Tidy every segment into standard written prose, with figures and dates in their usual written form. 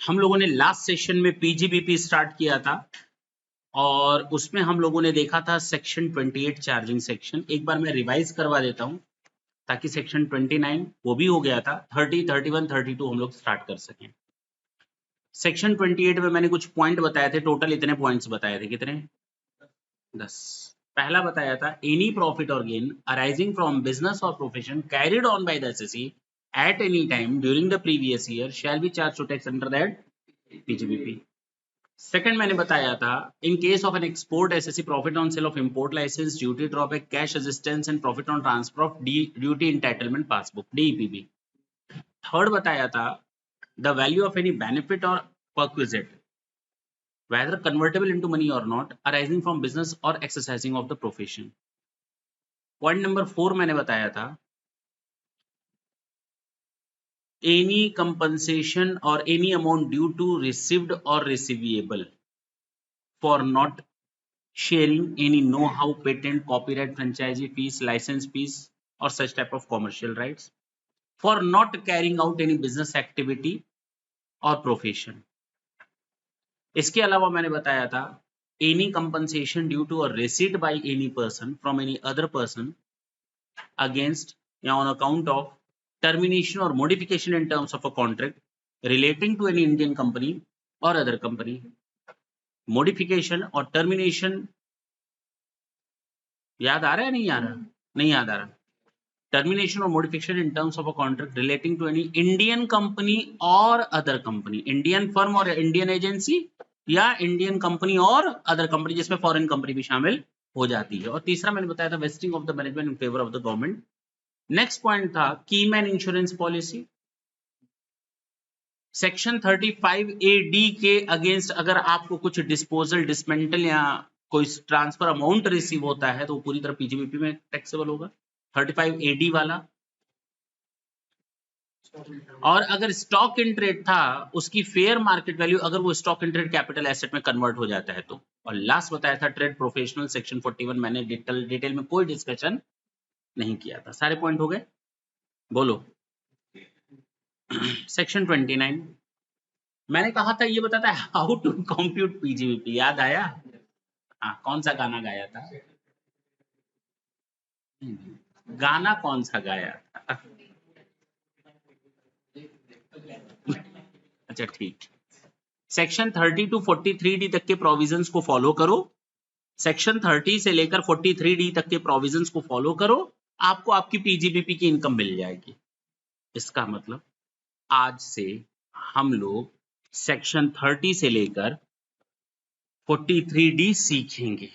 हम लोगों ने लास्ट सेशन में पीजीबीपी स्टार्ट किया था और उसमें हम लोगों ने देखा था सेक्शन 28 चार्जिंग सेक्शन। एक बार मैं रिवाइज करवा देता हूं ताकि सेक्शन 29 वो भी हो गया था, 30, 31, 32 हम लोग स्टार्ट कर सकें। सेक्शन 28 में मैंने कुछ पॉइंट बताए थे, टोटल इतने पॉइंट्स बताए थे, कितने? 10। पहला बताया था एनी प्रॉफिट और गेन अराइजिंग फ्रॉम बिजनेस और profession carried on by the assessee at any time during the previous year shall be charged to tax under that PGBP. Second मैंने बताया था in case of an export SSC profit on sale of import licence duty drawback cash assistance and profit on transfer of duty entitlement passbook DEPB. Third बताया था the value of any benefit और perquisite whether convertible into money or not arising from business or exercising of the profession. Point number 4 मैंने बताया था any compensation or any amount due to received or receivable for not sharing any know-how, patent, copyright, franchisee fees, license fees or such type of commercial rights, for not carrying out any business activity or profession. इसके अलावा मैंने बताया था any compensation due to a receipt by any person from any other person against या on account of termination or modification in terms of a contract relating to any Indian company or other company. Modification और termination याद आ रहा है नहीं आ रहा? नहीं याद आ रहा. Termination or modification in terms of a contract relating to any Indian company or other company, Indian firm or Indian agency या Indian company और other company जिसमें foreign company भी शामिल हो जाती है. और तीसरा मैंने बताया था vesting of the management in favor of the government. Next point था keyman insurance policy. Section 35A(D) के अगेंस्ट अगर आपको कुछ डिस्पोजल, डिसमेंटल या कोई ट्रांसफर अमाउंट रिसीव होता है तो वो पूरी तरह पीजीबीपी में टैक्सेबल होगा, 35A(D) वाला। और अगर स्टॉक इन ट्रेड था उसकी फेयर मार्केट वैल्यू अगर वो stock in trade capital asset में कन्वर्ट हो जाता है तो। और लास्ट बताया था ट्रेड प्रोफेशनल सेक्शन 41, मैंने डिटेल में कोई डिस्कशन नहीं किया था। सारे पॉइंट हो गए, बोलो। सेक्शन 29 मैंने कहा था ये बताता है हाउ टू कंप्यूट पीजीबीपी, याद आया? हाँ, कौन सा गाना गाया था? गाना कौन सा गाया था? अच्छा ठीक। सेक्शन 30 टू 43D तक के प्रोविजंस को फॉलो करो। सेक्शन 30 से लेकर 43D तक के प्रोविजंस को फॉलो करो, आपको आपकी पीजीबीपी की इनकम मिल जाएगी। इसका मतलब आज से हम लोग सेक्शन 30 से लेकर 43D सीखेंगे,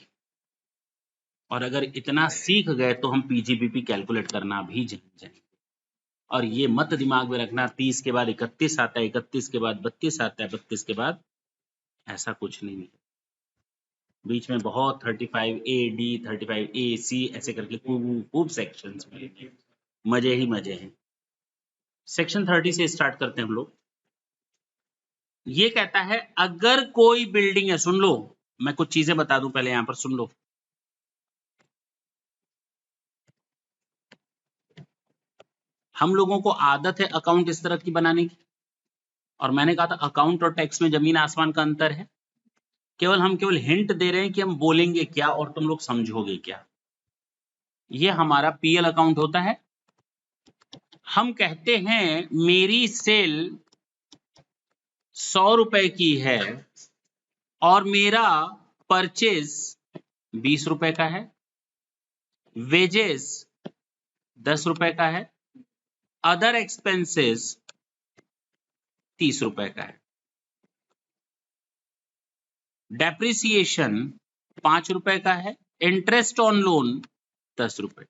और अगर इतना सीख गए तो हम पीजीबीपी कैलकुलेट करना भी जान जाएंगे। और ये मत दिमाग में रखना 30 के बाद 31 आता है, 31 के बाद 32 आता है, 32 के बाद ऐसा कुछ नहीं है। बीच में बहुत 35A(D), 35A(C) ऐसे करके खूब सेक्शंस मिलेंगे, मजे ही मजे हैं। सेक्शन 30 से स्टार्ट करते हैं हम लोग। ये कहता है अगर कोई बिल्डिंग है, सुन लो, मैं कुछ चीजें बता दूं पहले, यहां पर सुन लो। हम लोगों को आदत है अकाउंट इस तरह की बनाने की, और मैंने कहा था अकाउंट और टैक्स में जमीन आसमान का अंतर है। हम केवल हिंट दे रहे हैं कि हम बोलेंगे क्या और तुम लोग समझोगे क्या। ये हमारा पीएल अकाउंट होता है। हम कहते हैं मेरी सेल 100 रुपए की है और मेरा परचेज 20 रुपए का है, वेजेस 10 रुपए का है, अदर एक्सपेंसेस 30 रुपए का है, डेप्रिसिएशन 5 रुपए का है, इंटरेस्ट ऑन लोन 10 रुपए।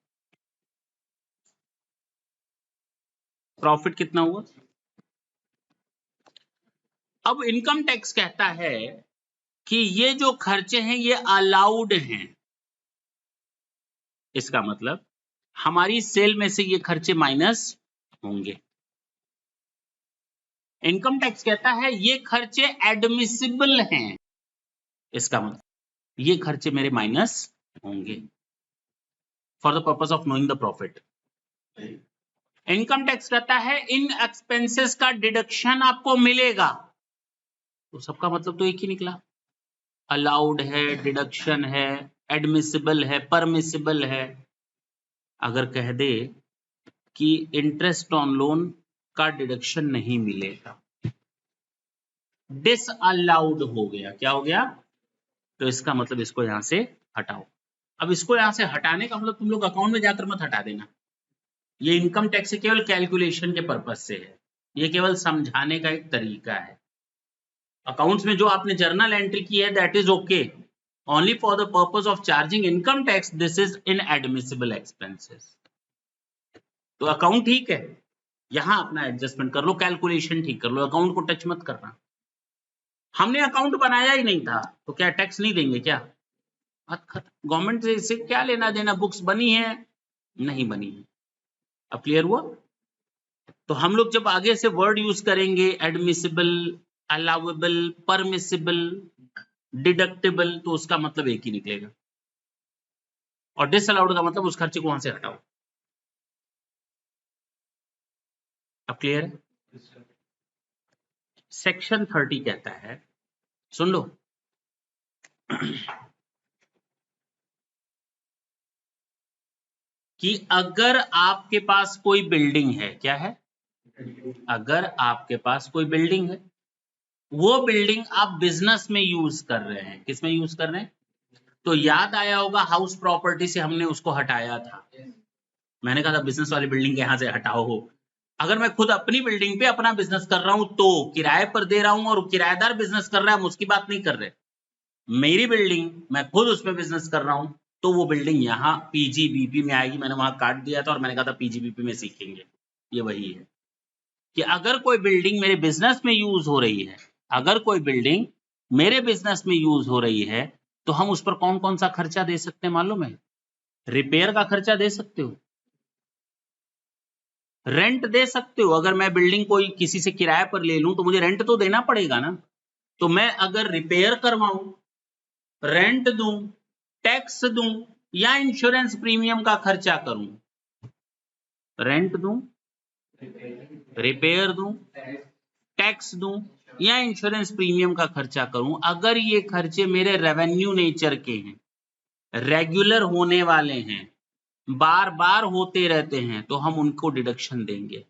प्रॉफिट कितना हुआ? अब इनकम टैक्स कहता है कि ये जो खर्चे हैं ये अलाउड हैं। इसका मतलब हमारी सेल में से ये खर्चे माइनस होंगे। इनकम टैक्स कहता है ये खर्चे एडमिसिबल हैं। इसका मतलब ये खर्चे मेरे माइनस होंगे for the purpose of knowing the profit. Income tax कहता है इन एक्सपेंसेस का डिडक्शन आपको मिलेगा। तो सबका मतलब तो एक ही निकला, अलाउड है, डिडक्शन है, एडमिसिबल है, परमिसिबल है। अगर कह दे कि इंटरेस्ट ऑन लोन का डिडक्शन नहीं मिलेगा, डिसअलाउड हो गया, क्या हो गया? तो इसका मतलब इसको यहां से हटाओ। अब इसको यहां से हटाने का मतलब तुम लोग अकाउंट में जाकर मत हटा देना, ये इनकम टैक्स केवल कैलकुलेशन के पर्पज से है, ये केवल समझाने का एक तरीका है। अकाउंट्स में जो आपने जर्नल एंट्री की है that is okay, only for the purpose of charging income tax this is inadmissible expenses. तो अकाउंट ठीक है, यहां अपना एडजस्टमेंट कर लो, कैलकुलेशन ठीक कर लो, अकाउंट को टच मत करना। हमने अकाउंट बनाया ही नहीं था तो क्या टैक्स नहीं देंगे क्या? बात खत्म। गवर्नमेंट से इससे क्या लेना देना, बुक्स बनी है नहीं बनी है। अब क्लियर हुआ? तो हम लोग जब आगे से वर्ड यूज करेंगे एडमिसिबल, अलाउएबल, परमिसिबल, डिडक्टेबल, तो उसका मतलब एक ही निकलेगा। और डिसअलाउड का मतलब उस खर्चे को वहां से हटाओ। अब क्लियर है? सेक्शन 30 कहता है, सुन लो, कि अगर आपके पास कोई बिल्डिंग है, क्या है? अगर आपके पास कोई बिल्डिंग है, वो बिल्डिंग आप बिजनेस में यूज कर रहे हैं, किस में यूज कर रहे हैं? तो याद आया होगा हाउस प्रॉपर्टी से हमने उसको हटाया था, मैंने कहा था बिजनेस वाली बिल्डिंग के यहां से हटाओ हो। अगर मैं खुद अपनी बिल्डिंग पे अपना बिजनेस कर रहा हूं तो किराए पर दे रहा हूं और किराएदार बिजनेस कर रहा है, हम उसकी बात नहीं कर रहे। मेरी बिल्डिंग, मैं खुद उसमें बिजनेस कर रहा हूं, तो वो बिल्डिंग यहाँ पीजीबीपी में आएगी। मैंने वहां काट दिया था और मैंने कहा था पीजीबीपी में सीखेंगे, ये वही है कि अगर कोई बिल्डिंग मेरे बिजनेस में यूज हो रही है, अगर कोई बिल्डिंग मेरे बिजनेस में यूज हो रही है, तो हम उस पर कौन कौन सा खर्चा दे सकते हैं मालूम है? रिपेयर का खर्चा दे सकते हो, रेंट दे सकते हो। अगर मैं बिल्डिंग कोई किसी से किराए पर ले लूं तो मुझे रेंट तो देना पड़ेगा ना। तो मैं अगर रिपेयर करवाऊं, रेंट दूं, टैक्स दूं, या इंश्योरेंस प्रीमियम का खर्चा करूं, रेंट दूं, रिपेयर दूं, टैक्स दूं, या इंश्योरेंस प्रीमियम का खर्चा करूं, अगर ये खर्चे मेरे रेवेन्यू नेचर के हैं, रेगुलर होने वाले हैं, बार बार होते रहते हैं, तो हम उनको डिडक्शन देंगे।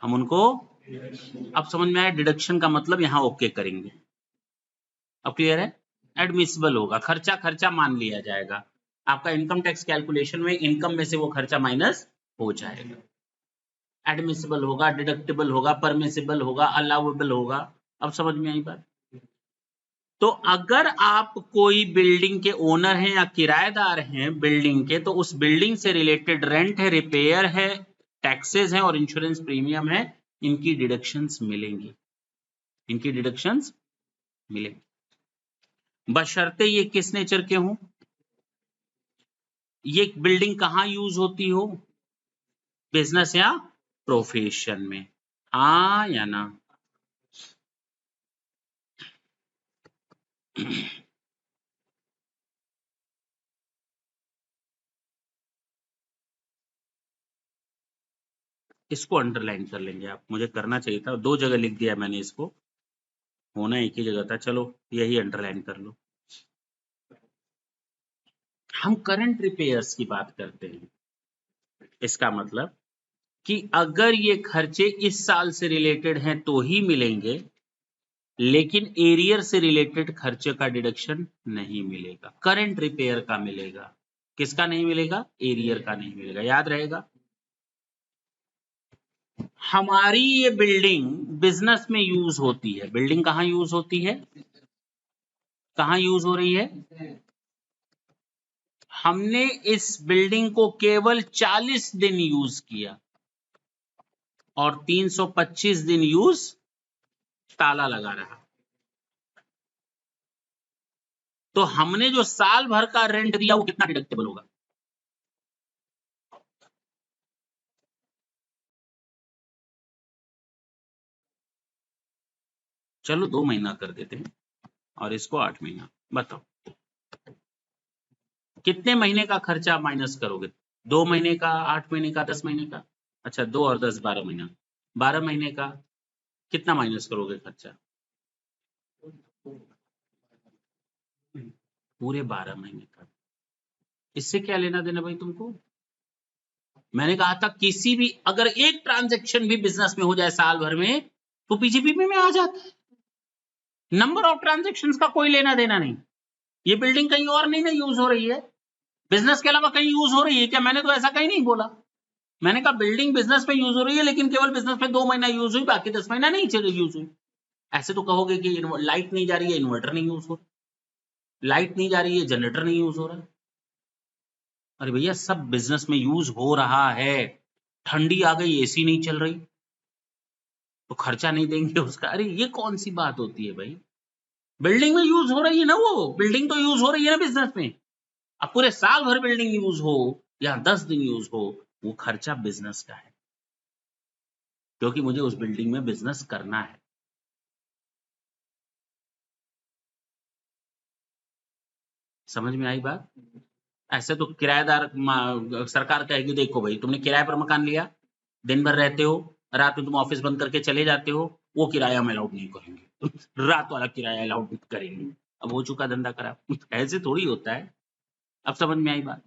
हम उनको, अब समझ में आया डिडक्शन का मतलब, यहां ओके करेंगे। अब क्लियर है? एडमिसिबल होगा, खर्चा खर्चा मान लिया जाएगा, आपका इनकम टैक्स कैलकुलेशन में इनकम में से वो खर्चा माइनस हो जाएगा। एडमिसिबल होगा, डिडक्टेबल होगा, परमिसिबल होगा, अलाउएबल होगा। अब समझ में आई बात? तो अगर आप कोई बिल्डिंग के ओनर हैं या किराएदार हैं बिल्डिंग के, तो उस बिल्डिंग से रिलेटेड रेंट है, रिपेयर है, टैक्सेस हैं और इंश्योरेंस प्रीमियम है, इनकी डिडक्शंस मिलेंगी, इनकी डिडक्शंस मिलेंगी, बशर्ते ये किस नेचर के हों, ये बिल्डिंग कहां यूज होती हो, बिजनेस या प्रोफेशन में, हाँ या ना? इसको अंडरलाइन कर लेंगे आप, मुझे करना चाहिए था, दो जगह लिख दिया मैंने इसको, होना एक ही जगह था, चलो यही अंडरलाइन कर लो। हम करंट रिपेयर्स की बात करते हैं, इसका मतलब कि अगर ये खर्चे इस साल से रिलेटेड हैं तो ही मिलेंगे, लेकिन एरियर से रिलेटेड खर्चे का डिडक्शन नहीं मिलेगा, करंट रिपेयर का मिलेगा। किसका नहीं मिलेगा? एरियर का नहीं मिलेगा, याद रहेगा। हमारी ये बिल्डिंग बिजनेस में यूज होती है, बिल्डिंग कहां यूज होती है, कहां यूज हो रही है? हमने इस बिल्डिंग को केवल 40 दिन यूज किया और 325 दिन यूज ताला लगा रहा, तो हमने जो साल भर का रेंट दिया वो कितना डिडक्टेबल होगा? चलो 2 महीना कर देते हैं और इसको 8 महीना, बताओ कितने महीने का खर्चा माइनस करोगे? 2 महीने का, 8 महीने का, 10 महीने का? अच्छा 2 और 10 12 महीना, 12 महीने का कितना माइनस करोगे खर्चा? पूरे 12 महीने का। इससे क्या लेना देना भाई तुमको? मैंने कहा था किसी भी अगर एक ट्रांजैक्शन भी बिजनेस में हो जाए साल भर में तो पीजीबीपी में आ जाता है। नंबर ऑफ ट्रांजैक्शंस का कोई लेना देना नहीं। ये बिल्डिंग कहीं और नहीं ना यूज हो रही है, बिजनेस के अलावा कहीं यूज हो रही है क्या? मैंने तो ऐसा कहीं नहीं बोला। मैंने कहा बिल्डिंग बिजनेस में यूज हो रही है, लेकिन केवल बिजनेस में 2 महीना यूज हुई, बाकी 10 महीना नहीं यूज हुई। ऐसे तो कहोगे कि लाइट नहीं जा रही है, इन्वर्टर नहीं यूज हो, लाइट नहीं जा रही है, जनरेटर नहीं यूज हो रहा है। अरे भैया सब बिजनेस में यूज हो रहा है। ठंडी आ गई, एसी नहीं चल रही तो खर्चा नहीं देंगे उसका? अरे ये कौन सी बात होती है भाई? बिल्डिंग में यूज हो रही है ना, वो बिल्डिंग तो यूज हो रही है ना बिजनेस में। अब पूरे साल भर बिल्डिंग यूज हो या 10 दिन यूज हो, वो खर्चा बिजनेस का है, क्योंकि मुझे उस बिल्डिंग में बिजनेस करना है। समझ में आई बात? ऐसे तो किराएदार सरकार कहेगी देखो भाई तुमने किराए पर मकान लिया, दिन भर रहते हो, रात में तुम ऑफिस बंद करके चले जाते हो, वो किराया हम अलाउड नहीं करेंगे रात वाला किराया अलाउड करेंगे। अब हो चुका धंधा खराब। ऐसे थोड़ी होता है। अब समझ में आई बात?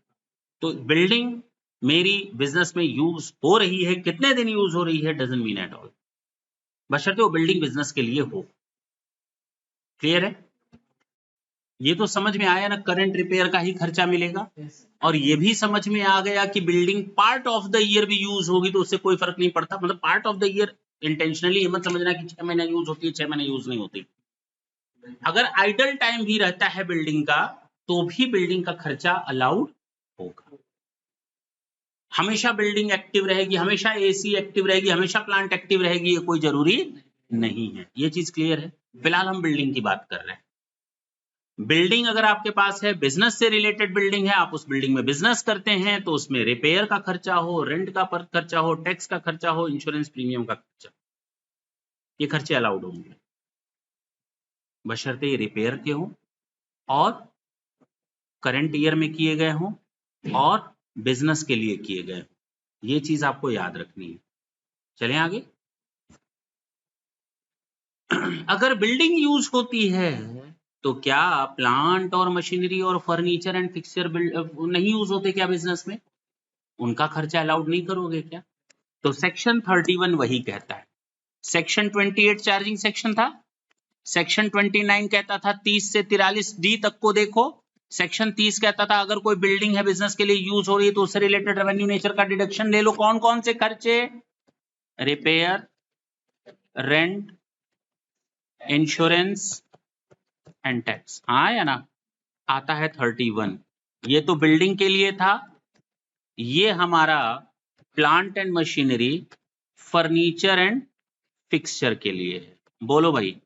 तो बिल्डिंग मेरी बिजनेस में यूज हो रही है, कितने दिन यूज हो रही है डजंट मीन एट ऑल, बशर्ते वो बिल्डिंग बिजनेस के लिए हो। क्लियर है? ये तो समझ में आया ना, करंट रिपेयर का ही खर्चा मिलेगा। और ये भी समझ में आ गया कि building part of the year भी यूज होगी तो उससे कोई फर्क नहीं पड़ता। मतलब part of the year intentionally ये मत समझना कि 6 महीने यूज होती है 6 महीने यूज नहीं होती। अगर आइडल टाइम भी रहता है बिल्डिंग का तो भी बिल्डिंग का खर्चा अलाउड होगा। हमेशा बिल्डिंग एक्टिव रहेगी, हमेशा एसी एक्टिव रहेगी, हमेशा प्लांट एक्टिव रहेगी, ये कोई जरूरी नहीं है। ये चीज क्लियर है? फिलहाल हम बिल्डिंग की बात कर रहे हैं। बिल्डिंग अगर आपके पास है, बिजनेस से रिलेटेड बिल्डिंग है, आप उस बिल्डिंग में बिजनेस करते हैं तो उसमें रिपेयर का खर्चा हो, रेंट का खर्चा हो, टैक्स का खर्चा हो, इंश्योरेंस प्रीमियम का खर्चा, ये खर्चे अलाउड होंगे बशर्ते ये रिपेयर के हों और करंट ईयर में किए गए हों और बिजनेस के लिए किए गए हों। ये चीज आपको याद रखनी है। चलें आगे। अगर बिल्डिंग यूज होती है तो क्या प्लांट और मशीनरी और फर्नीचर एंड फिक्सचर नहीं यूज होते क्या बिजनेस में? उनका खर्चा अलाउड नहीं करोगे क्या? तो सेक्शन 31 वही कहता है। सेक्शन 28 चार्जिंग सेक्शन था, सेक्शन 29 कहता था 30 से 43 डी तक को देखो। सेक्शन 30 कहता था अगर कोई बिल्डिंग है बिजनेस के लिए यूज हो रही है तो उससे रिलेटेड रेवेन्यू नेचर का डिडक्शन ले लो। कौन कौन से खर्चे? Repair, rent, insurance and tax. हाँ या ना? आता है 31। ये तो बिल्डिंग के लिए था, ये हमारा plant and machinery, furniture and fixture के लिए है। बोलो भाई।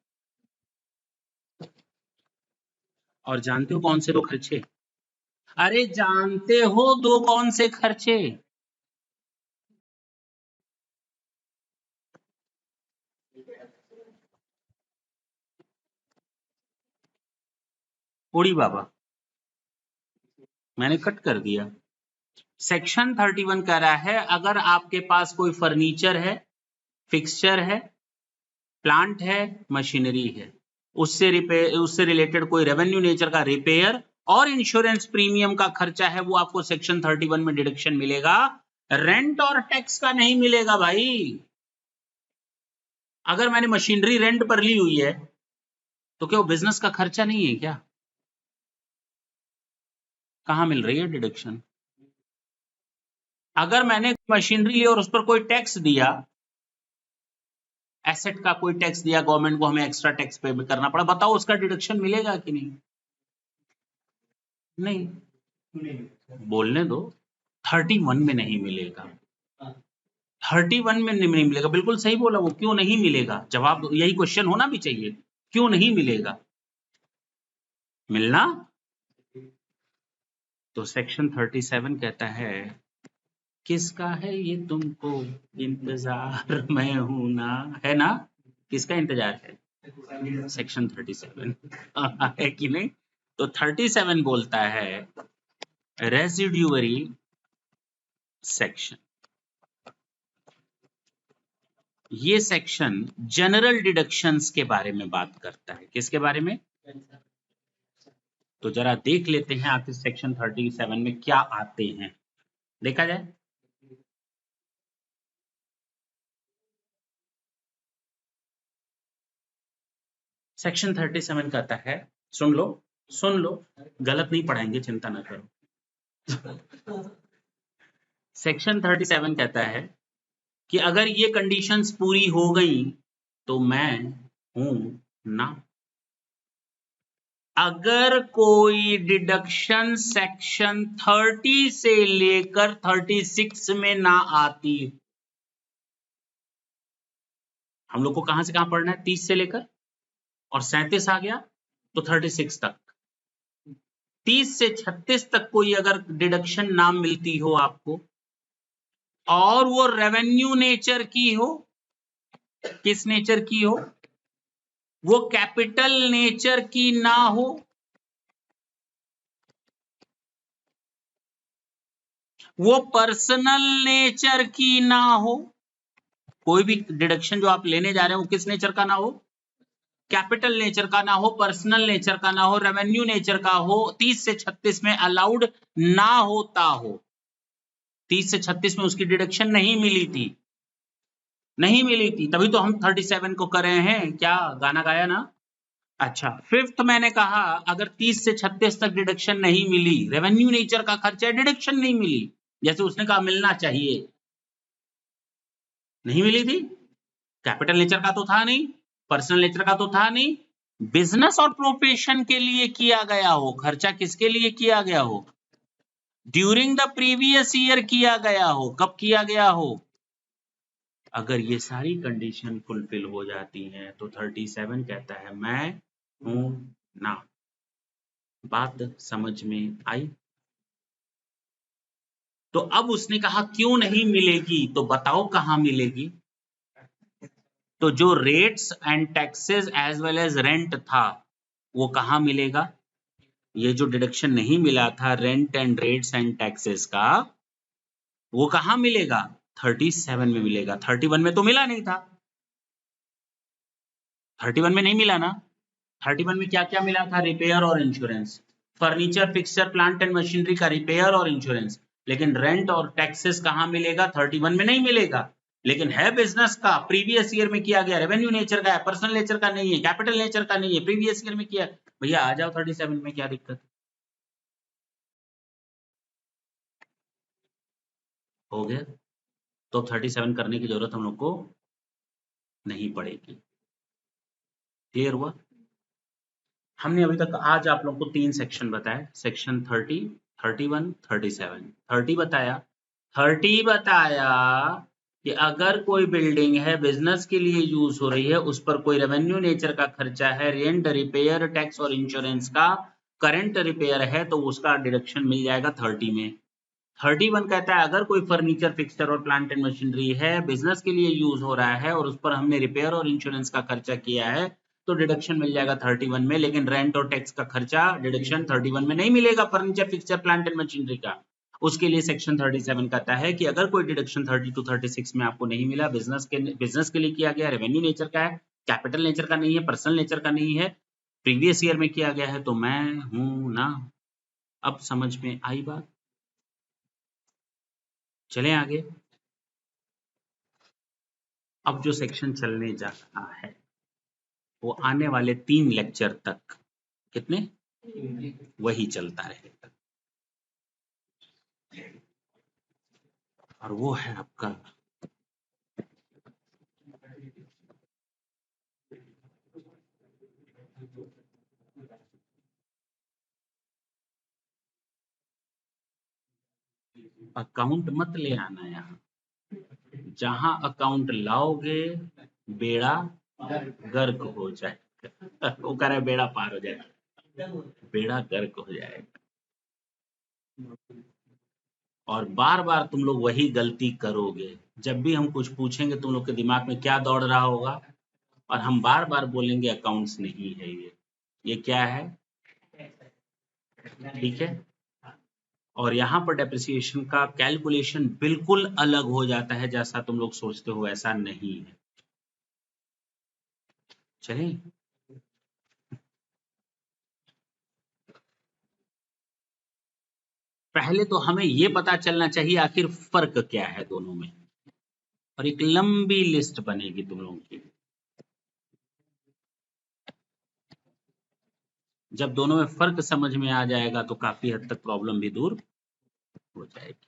और जानते हो कौन से दो खर्चे? अरे जानते हो दो कौन से खर्चे? उड़ी बाबा, मैंने कट कर दिया। सेक्शन 31 कह रहा है अगर आपके पास कोई फर्नीचर है, फिक्सचर है, प्लांट है, मशीनरी है, उससे रिलेटेड कोई रेवेन्यू नेचर का रिपेयर और इंश्योरेंस प्रीमियम का खर्चा है, वो आपको सेक्शन 31 में डिडक्शन मिलेगा। रेंट और टैक्स का नहीं मिलेगा भाई। अगर मैंने मशीनरी रेंट पर ली हुई है तो क्या वो बिजनेस का खर्चा नहीं है क्या? कहां मिल रही है डिडक्शन? अगर मैंने मशीनरी ली और उस पर कोई टैक्स दिया, एसेट का कोई टैक्स दिया गवर्नमेंट को, हमें एक्स्ट्रा टैक्स पे करना पड़ा, बताओ उसका डिडक्शन मिलेगा कि नहीं? नहीं। बोलने दो। 31 में नहीं मिलेगा। 31 में नहीं मिलेगा, बिल्कुल सही बोला वो। क्यों नहीं मिलेगा? जवाब यही क्वेश्चन होना भी चाहिए, क्यों नहीं मिलेगा? मिलना। तो सेक्शन 37 कहता है किसका है ये तुमको इंतजार, मैं हूं ना, है ना? किसका इंतजार है? सेक्शन 37 है कि नहीं? तो 37 बोलता है रेसिड्यूअरी सेक्शन, ये सेक्शन जनरल डिडक्शंस के बारे में बात करता है। किसके बारे में? तो जरा देख लेते हैं आप इस सेक्शन 37 में क्या आते हैं, देखा जाए। सेक्शन 37 कहता है, सुन लो सुन लो, गलत नहीं पढ़ाएंगे, चिंता ना करो। सेक्शन 37 कहता है कि अगर ये कंडीशंस पूरी हो गई तो मैं हूं ना। अगर कोई डिडक्शन सेक्शन 30 से लेकर 36 में ना आती, हम लोग को कहां से कहां पढ़ना है? 30 से लेकर, और 37 आ गया तो 36 तक। 30 से 36 तक कोई अगर डिडक्शन ना मिलती हो आपको, और वो रेवेन्यू नेचर की हो, किस नेचर की हो? वो कैपिटल नेचर की ना हो, वो पर्सनल नेचर की ना हो। कोई भी डिडक्शन जो आप लेने जा रहे हो वो किस नेचर का ना हो? कैपिटल नेचर का ना हो, पर्सनल नेचर का ना हो, रेवेन्यू नेचर का हो, 30 से 36 में अलाउड ना होता हो। 30 से 36 में उसकी डिडक्शन नहीं मिली थी, नहीं मिली थी, तभी तो हम 37 को कर रहे हैं। क्या गाना गाया ना? अच्छा, फिफ्थ मैंने कहा अगर 30 से 36 तक डिडक्शन नहीं मिली, रेवेन्यू नेचर का खर्चा, डिडक्शन नहीं मिली, जैसे उसने कहा मिलना चाहिए, नहीं मिली थी, कैपिटल नेचर का तो था नहीं, पर्सनल नेचर का तो था नहीं, बिजनेस और प्रोफेशन के लिए किया गया हो, खर्चा किसके लिए किया गया हो? ड्यूरिंग द प्रीवियस ईयर किया गया हो। कब किया गया हो? अगर ये सारी कंडीशन फुलफिल हो जाती हैं तो 37 कहता है मैं हूं ना। बात समझ में आई? तो अब उसने कहा क्यों नहीं मिलेगी, तो बताओ कहां मिलेगी। तो जो rates and taxes as well as rent था वो कहां मिलेगा? ये जो डिडक्शन नहीं मिला था rent and rates and taxes का, वो कहां मिलेगा? 37 में मिलेगा। 31 में तो मिला नहीं था, 31 में नहीं मिला ना। 31 में क्या क्या मिला था? रिपेयर और insurance, furniture fixture plant and machinery का रिपेयर और इंश्योरेंस। लेकिन रेंट और टैक्सेस कहां मिलेगा? 31 में नहीं मिलेगा। लेकिन है बिजनेस का, प्रीवियस ईयर में किया गया, रेवेन्यू नेचर का है, पर्सनल नेचर का नहीं है, कैपिटल नेचर का नहीं है, प्रीवियस ईयर में किया। भैया आ जाओ 37 में, क्या दिक्कत हो गया? तो 37 करने की जरूरत हम लोग को नहीं पड़ेगी। क्लियर हुआ? हमने अभी तक आज आप लोग को 3 सेक्शन बताए, सेक्शन 30, 31, 37। 30 बताया, 30 बताया कि अगर कोई बिल्डिंग है बिजनेस के लिए यूज हो रही है, उस पर कोई रेवेन्यू नेचर का खर्चा है, रेंट, रिपेयर, टैक्स और इंश्योरेंस का, करंट रिपेयर है तो उसका डिडक्शन मिल जाएगा 30 में। 31 कहता है अगर कोई फर्नीचर फिक्सचर और प्लांट एंड मशीनरी है, बिजनेस के लिए यूज हो रहा है और उस पर हमने रिपेयर और इंश्योरेंस का खर्चा किया है तो डिडक्शन मिल जाएगा 31 में। लेकिन रेंट और टैक्स का खर्चा डिडक्शन 31 में नहीं मिलेगा, furniture fixture plant and machinery का। उसके लिए सेक्शन 37 कहता है कि अगर कोई डिडक्शन 30 to 36 में आपको नहीं मिला, बिजनेस के लिए किया गया, रेवेन्यू नेचर का है, कैपिटल नेचर का नहीं है, पर्सनल नेचर का नहीं है, प्रीवियस ईयर में किया गया है, तो मैं हूं ना। अब समझ में आई बात? चलें आगे। अब जो सेक्शन चलने जा रहा है वो आने वाले 3 लेक्चर तक, कितने? वही चलता रहेगा, और वो है आपका अकाउंट। मत ले आना यहाँ, जहां अकाउंट लाओगे बेड़ा गर्क हो जाएगा। वो कह रहा है बेड़ा पार हो जाएगा, बेड़ा गर्क हो जाएगा। और बार बार तुम लोग वही गलती करोगे। जब भी हम कुछ पूछेंगे तुम लोग के दिमाग में क्या दौड़ रहा होगा, और हम बार बार बोलेंगे अकाउंट्स नहीं है ये क्या है? ठीक है। और यहाँ पर डेप्रिसिएशन का कैलकुलेशन बिल्कुल अलग हो जाता है, जैसा तुम लोग सोचते हो ऐसा नहीं है। चले, पहले तो हमें ये पता चलना चाहिए आखिर फर्क क्या है दोनों में, और एक लंबी लिस्ट बनेगी तुम लोगों की। जब दोनों में फर्क समझ में आ जाएगा तो काफी हद तक प्रॉब्लम भी दूर हो जाएगी।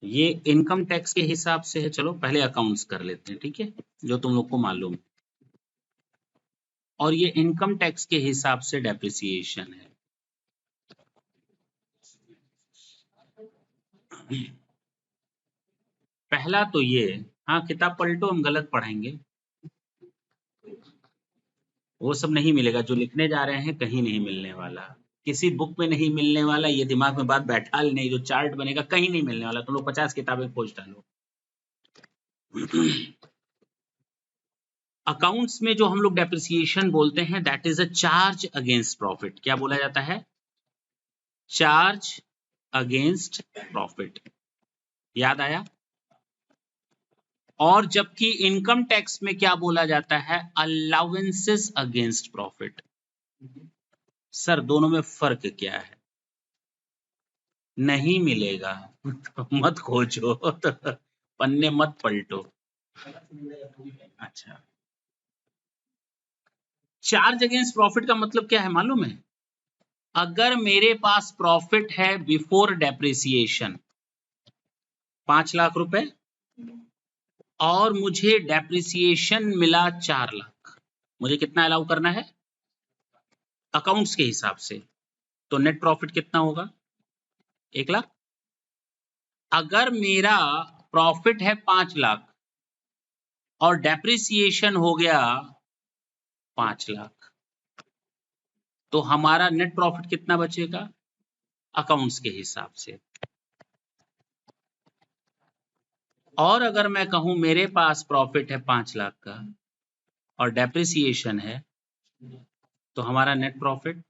ये इनकम टैक्स के हिसाब से है, चलो पहले अकाउंट्स कर लेते हैं, ठीक है, जो तुम लोग को मालूम है। और ये इनकम टैक्स के हिसाब से डेप्रिसिएशन है। पहला तो ये, हाँ किताब पलटो, हम गलत पढ़ेंगे, वो सब नहीं मिलेगा जो लिखने जा रहे हैं, कहीं नहीं मिलने वाला, किसी बुक में नहीं मिलने वाला, ये दिमाग में बात बैठा नहीं, जो चार्ट बनेगा कहीं नहीं मिलने वाला, तुम लोग 50 किताबें खोज डालो। अकाउंट्स में जो हम लोग डेप्रिसिएशन बोलते हैं, that is a charge against profit. क्या बोला जाता है? चार्ज अगेंस्ट प्रॉफिट, याद आया? और जबकि इनकम टैक्स में क्या बोला जाता है? Allowances against profit. सर दोनों में फर्क क्या है? नहीं मिलेगा तो मत खोजो, पन्ने मत पलटो। अच्छा, चार्ज अगेंस्ट प्रॉफिट का मतलब क्या है मालूम है? अगर मेरे पास प्रॉफिट है बिफोर डेप्रिसिएशन 5 लाख रुपए, और मुझे डेप्रिसिएशन मिला 4 लाख, मुझे कितना अलाउ करना है अकाउंट्स के हिसाब से? तो नेट प्रॉफिट कितना होगा? 1 लाख। अगर मेरा प्रॉफिट है 5 लाख और डेप्रिसिएशन हो गया 5 लाख, तो हमारा नेट प्रॉफिट कितना बचेगा अकाउंट्स के हिसाब से? और अगर मैं कहूं मेरे पास प्रॉफिट है 5 लाख का और डेप्रिसिएशन है, तो हमारा नेट प्रॉफिट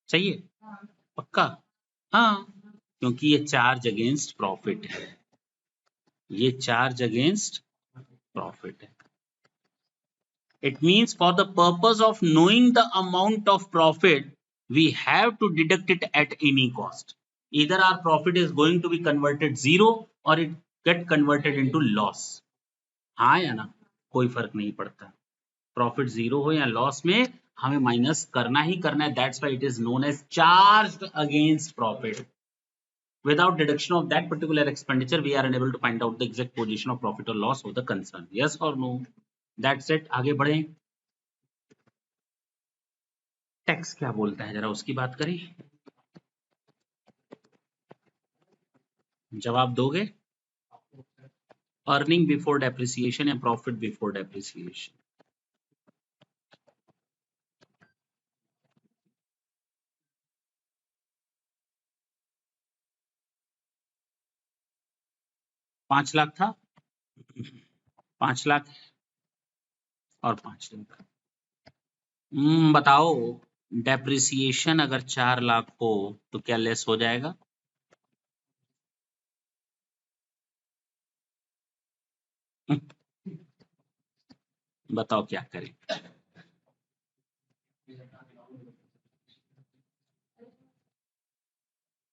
चाहिए? पक्का? हाँ, क्योंकि ये चार्ज अगेंस्ट प्रॉफिट है, ये चार्ज अगेंस्ट प्रॉफिट है। It means for the purpose of knowing the amount of profit, we have to deduct it at any cost. Either our profit is going to be converted zero or it get converted into loss. हाँ या ना? कोई फर्क नहीं पड़ता, profit zero हो या loss में हमें माइनस करना ही करना है। That's why it is known as charged against profit. Without deduction of that particular expenditure, we are unable to find out the exact position of profit or loss of the concern. Yes or no? That's it. आगे बढ़े। Tax क्या बोलता है जरा उसकी बात करें, जवाब दोगे? अर्निंग बिफोर डेप्रिसिएशन या प्रॉफिट बिफोर डेप्रिसिएशन? पांच लाख था, 5 लाख और 5 लाख। बताओ, डेप्रिसिएशन अगर 4 लाख हो तो क्या लेस हो जाएगा? बताओ क्या करें?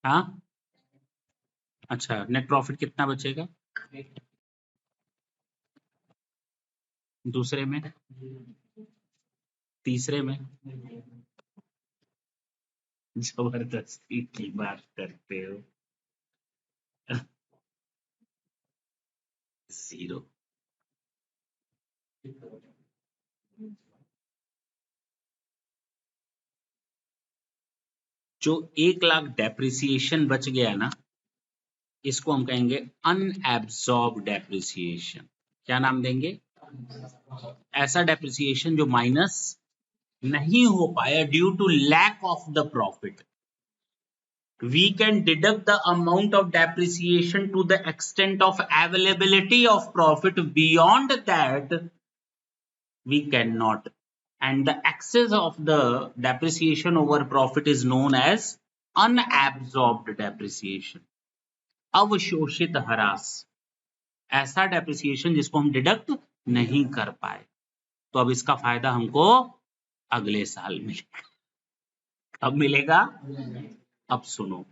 हाँ, अच्छा, नेट प्रॉफिट कितना बचेगा दूसरे में? तीसरे में? जबरदस्ती की बात करते हो। जीरो। जो 1 लाख डेप्रिसिएशन बच गया ना, इसको हम कहेंगे अनएब्सॉर्ब डेप्रिसिएशन। क्या नाम देंगे? ऐसा डेप्रिसिएशन जो माइनस नहीं हो पाया due to lack of the profit. We can deduct the amount of depreciation to the extent of availability of profit. Beyond that, we cannot. And the excess of the depreciation over profit is known as unabsorbed depreciation, अवशोषित ह्रास, ऐसा depreciation जिसको हम deduct नहीं कर पाए, तो अब इसका फायदा हमको अगले साल मिलेगा। अब मिलेगा, अब सुनो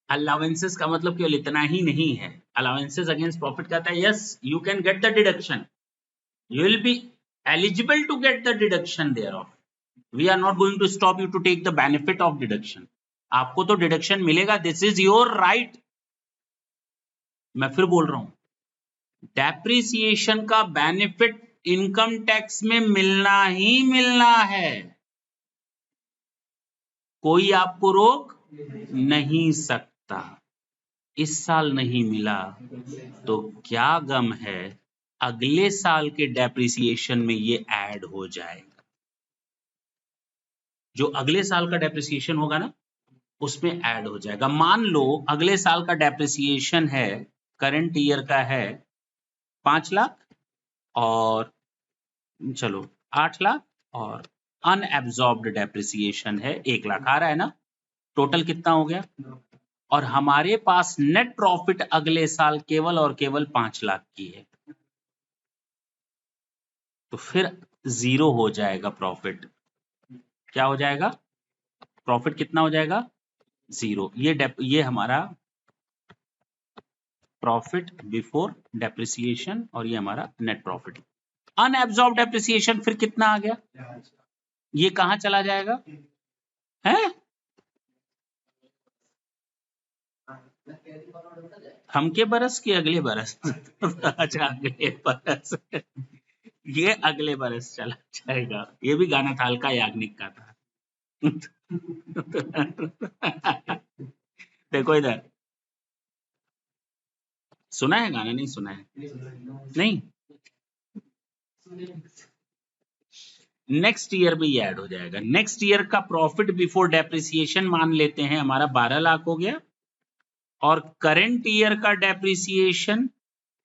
अलाउंसेस का मतलब केवल इतना ही नहीं है। अलाउंसेस अगेंस्ट प्रॉफिट कहता है yes you can get the deduction, you will be eligible to get the deduction thereof. We are not going to stop you to take the benefit of deduction. आपको तो deduction मिलेगा, this is your right. मैं फिर बोल रहा हूं, depreciation का benefit income tax में मिलना ही मिलना है, कोई आपको रोक नहीं सकता। इस साल नहीं मिला तो क्या गम है, अगले साल के डेप्रिसिएशन में ये ऐड हो जाएगा। जो अगले साल का डेप्रिसिएशन होगा ना उसमें ऐड हो जाएगा। मान लो अगले साल का डेप्रिसिएशन है, करंट ईयर का है 5 लाख और चलो 8 लाख और अनएब्सॉर्ब्ड डेप्रिसिएशन है 1 लाख, आ रहा है ना, टोटल कितना हो गया, और हमारे पास नेट प्रॉफिट अगले साल केवल और केवल 5 लाख की है, तो फिर जीरो हो जाएगा प्रॉफिट। क्या हो जाएगा, प्रॉफिट कितना हो जाएगा, जीरो। ये हमारा प्रॉफिट बिफोर डेप्रिसिएशन और ये हमारा नेट प्रॉफिट। अनएब्सॉर्ब डेप्रिसिएशन फिर कितना आ गया, ये कहां चला जाएगा, है हमके बरस के अगले बरस अच्छा अगले बरस ये अगले बरस चला जाएगा। ये भी गाना था हल्का याग्निक का था देखो इधर, सुना है गाना, नहीं सुना है, नहीं, नेक्स्ट ईयर में ये ऐड हो जाएगा। नेक्स्ट ईयर का प्रॉफिट बिफोर डेप्रिसिएशन मान लेते हैं हमारा 12 लाख हो गया, और करंट ईयर का डेप्रिसिएशन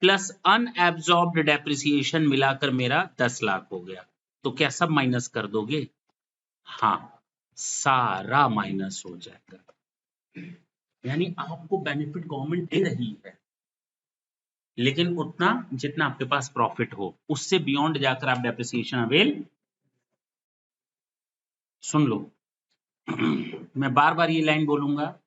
प्लस अनएब्सॉर्ब्ड डेप्रिसिएशन मिलाकर मेरा 10 लाख हो गया। तो क्या सब माइनस कर दोगे, हाँ सारा माइनस हो जाएगा। यानी आपको बेनिफिट गवर्नमेंट दे रही है, लेकिन उतना जितना आपके पास प्रॉफिट हो, उससे बियॉन्ड जाकर आप डेप्रिसिएशन अवेल, सुन लो मैं बार बार ये लाइन बोलूंगा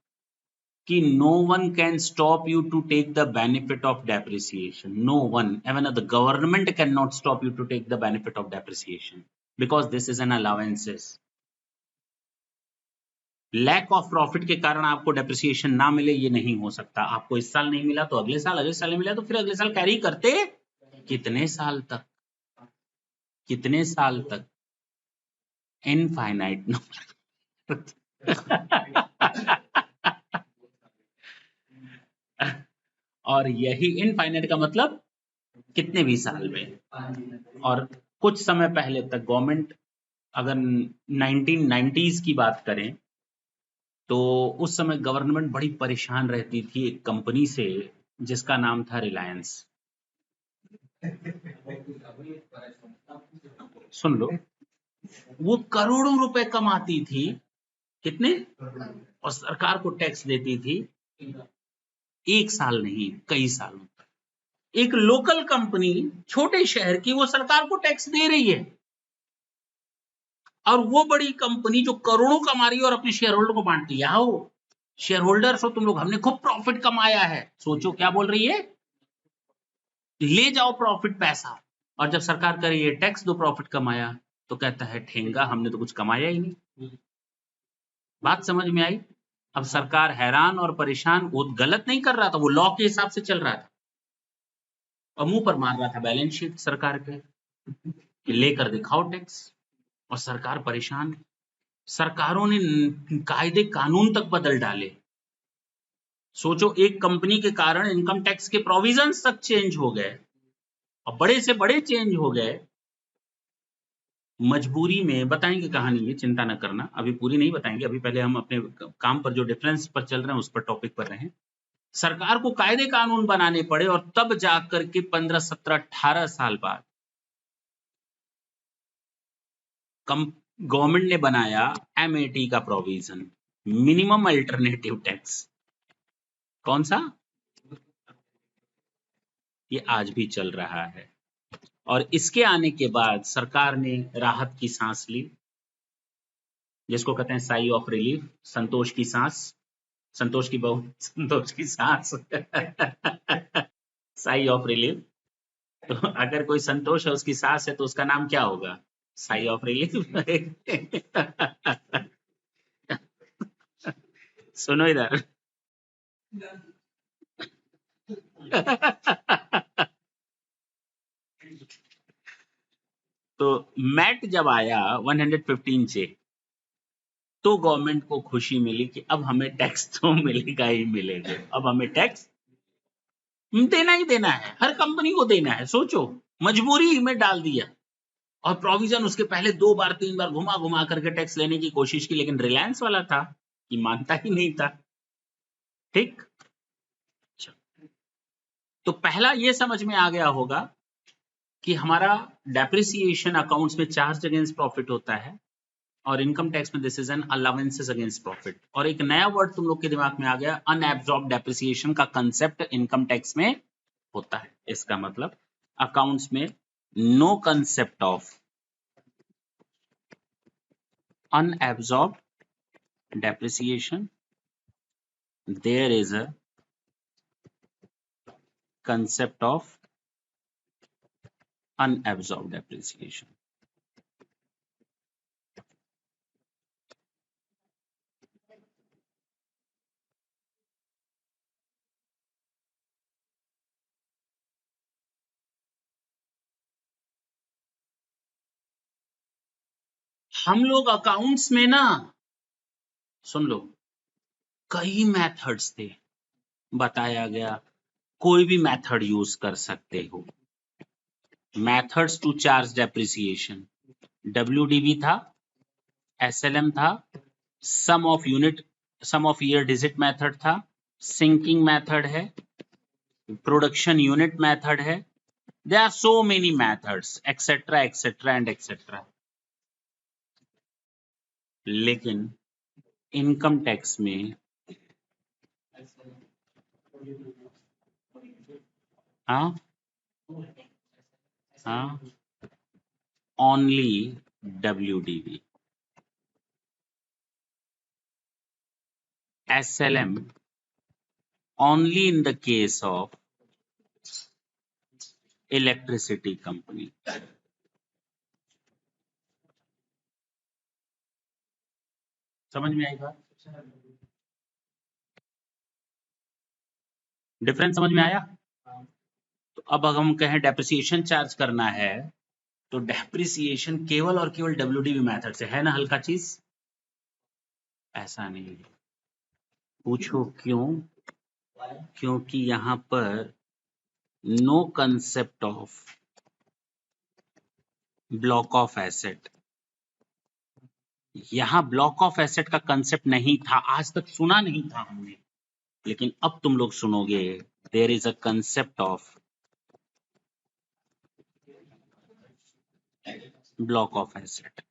कि no one can stop you to take the benefit of depreciation, no one, even the government can not stop you to take the benefit of depreciation because this is an allowances. Lack of profit के कारण आपको depreciation ना मिले ये नहीं हो सकता। आपको इस साल नहीं मिला तो अगले साल नहीं मिला तो फिर अगले साल कैरी करते कितने साल तक, कितने साल तक, इनफाइनाइट नंबर और यही इनफाइनाइट का मतलब कितने भी साल में। और कुछ समय पहले तक गवर्नमेंट, अगर 1990s की बात करें तो उस समय गवर्नमेंट बड़ी परेशान रहती थी एक कंपनी से जिसका नाम था रिलायंस। सुन लो, वो करोड़ों रुपए कमाती थी, कितने, और सरकार को टैक्स देती थी, एक साल नहीं कई सालों तक। एक लोकल कंपनी छोटे शहर की वो सरकार को टैक्स दे रही है, और वो बड़ी कंपनी जो करोड़ों कमा रही है और अपने शेयर होल्डर को बांटती है, आओ शेयर होल्डर्स हो तुम लोग, हमने खूब प्रॉफिट कमाया है। सोचो क्या बोल रही है, ले जाओ प्रॉफिट पैसा, और जब सरकार करे ये टैक्स दो प्रॉफिट कमाया, तो कहता है ठेंगा हमने तो कुछ कमाया ही नहीं। बात समझ में आई। अब सरकार हैरान और परेशान, वो गलत नहीं कर रहा था, वो लॉ के हिसाब से चल रहा था, और मुंह पर मार रहा था बैलेंस शीट सरकार के कि लेकर दिखाओ टैक्स, और सरकार परेशान। सरकारों ने कायदे कानून तक बदल डाले। सोचो एक कंपनी के कारण इनकम टैक्स के प्रोविजंस तक चेंज हो गए, और बड़े से बड़े चेंज हो गए। मजबूरी में बताएंगे कहानी, ये चिंता न करना, अभी पूरी नहीं बताएंगे, अभी पहले हम अपने काम पर जो डिफरेंस पर चल रहे हैं उस पर टॉपिक पर रहें। सरकार को कायदे कानून बनाने पड़े, और तब जाकर के 15, 17, 18 साल बाद गवर्नमेंट ने बनाया MAT का प्रोविजन, मिनिमम अल्टरनेटिव टैक्स कौन सा? ये आज भी चल रहा है और इसके आने के बाद सरकार ने राहत की सांस ली, जिसको कहते हैं साई ऑफ रिलीफ, संतोष की सांस, संतोष की बहू, संतोष की सांस साई ऑफ रिलीफ। तो अगर कोई संतोष है उसकी सांस है तो उसका नाम क्या होगा? Sigh of relief. सुनो इधर। तो मैट जब आया 115 से तो गवर्नमेंट को खुशी मिली कि अब हमें टैक्स तो मिलेगा ही मिलेगा, अब हमें टैक्स देना ही देना है, हर कंपनी को देना है। सोचो, मजबूरी में डाल दिया। और प्रोविजन उसके पहले 2 बार 3 बार घुमा घुमा करके टैक्स लेने की कोशिश की, लेकिन रिलायंस वाला था कि मानता ही नहीं था। ठीक, तो पहला ये समझ में आ गया होगा कि हमारा डेप्रिसिएशन अकाउंट्स में चार्ज अगेंस्ट प्रॉफिट होता है और इनकम टैक्स में this is an allowances against profit. और एक नया वर्ड तुम लोग के दिमाग में आ गया, अनएब्सॉर्ब्ड डेप्रिसिएशन का कंसेप्ट इनकम टैक्स में होता है। इसका मतलब अकाउंट्स में no concept of unabsorbed depreciation, there is a concept of unabsorbed depreciation. हम लोग अकाउंट्स में ना, सुन लो, कई मेथड्स थे, बताया गया कोई भी मेथड यूज कर सकते हो। Methods to charge depreciation, WDV था, SLM था, sum of year digit method था, सिंकिंग मेथड है, प्रोडक्शन यूनिट मेथड है, there are so many methods etc etc and etc। लेकिन इनकम टैक्स में हाँ हाँ only WDV, SLM only in the case of electricity company। समझ में आई बात? डिफरेंस समझ में आया? तो अब अगर हम कहें डेप्रिसिएशन चार्ज करना है तो डेप्रिसिएशन केवल और केवल WDV मेथड से है ना, हल्का चीज? ऐसा नहीं, पूछो क्यों? क्योंकि यहां पर no concept of block of asset, यहां ब्लॉक ऑफ एसेट का कंसेप्ट नहीं था, आज तक सुना नहीं था हमने, लेकिन अब तुम लोग सुनोगे। There is a concept of block of asset.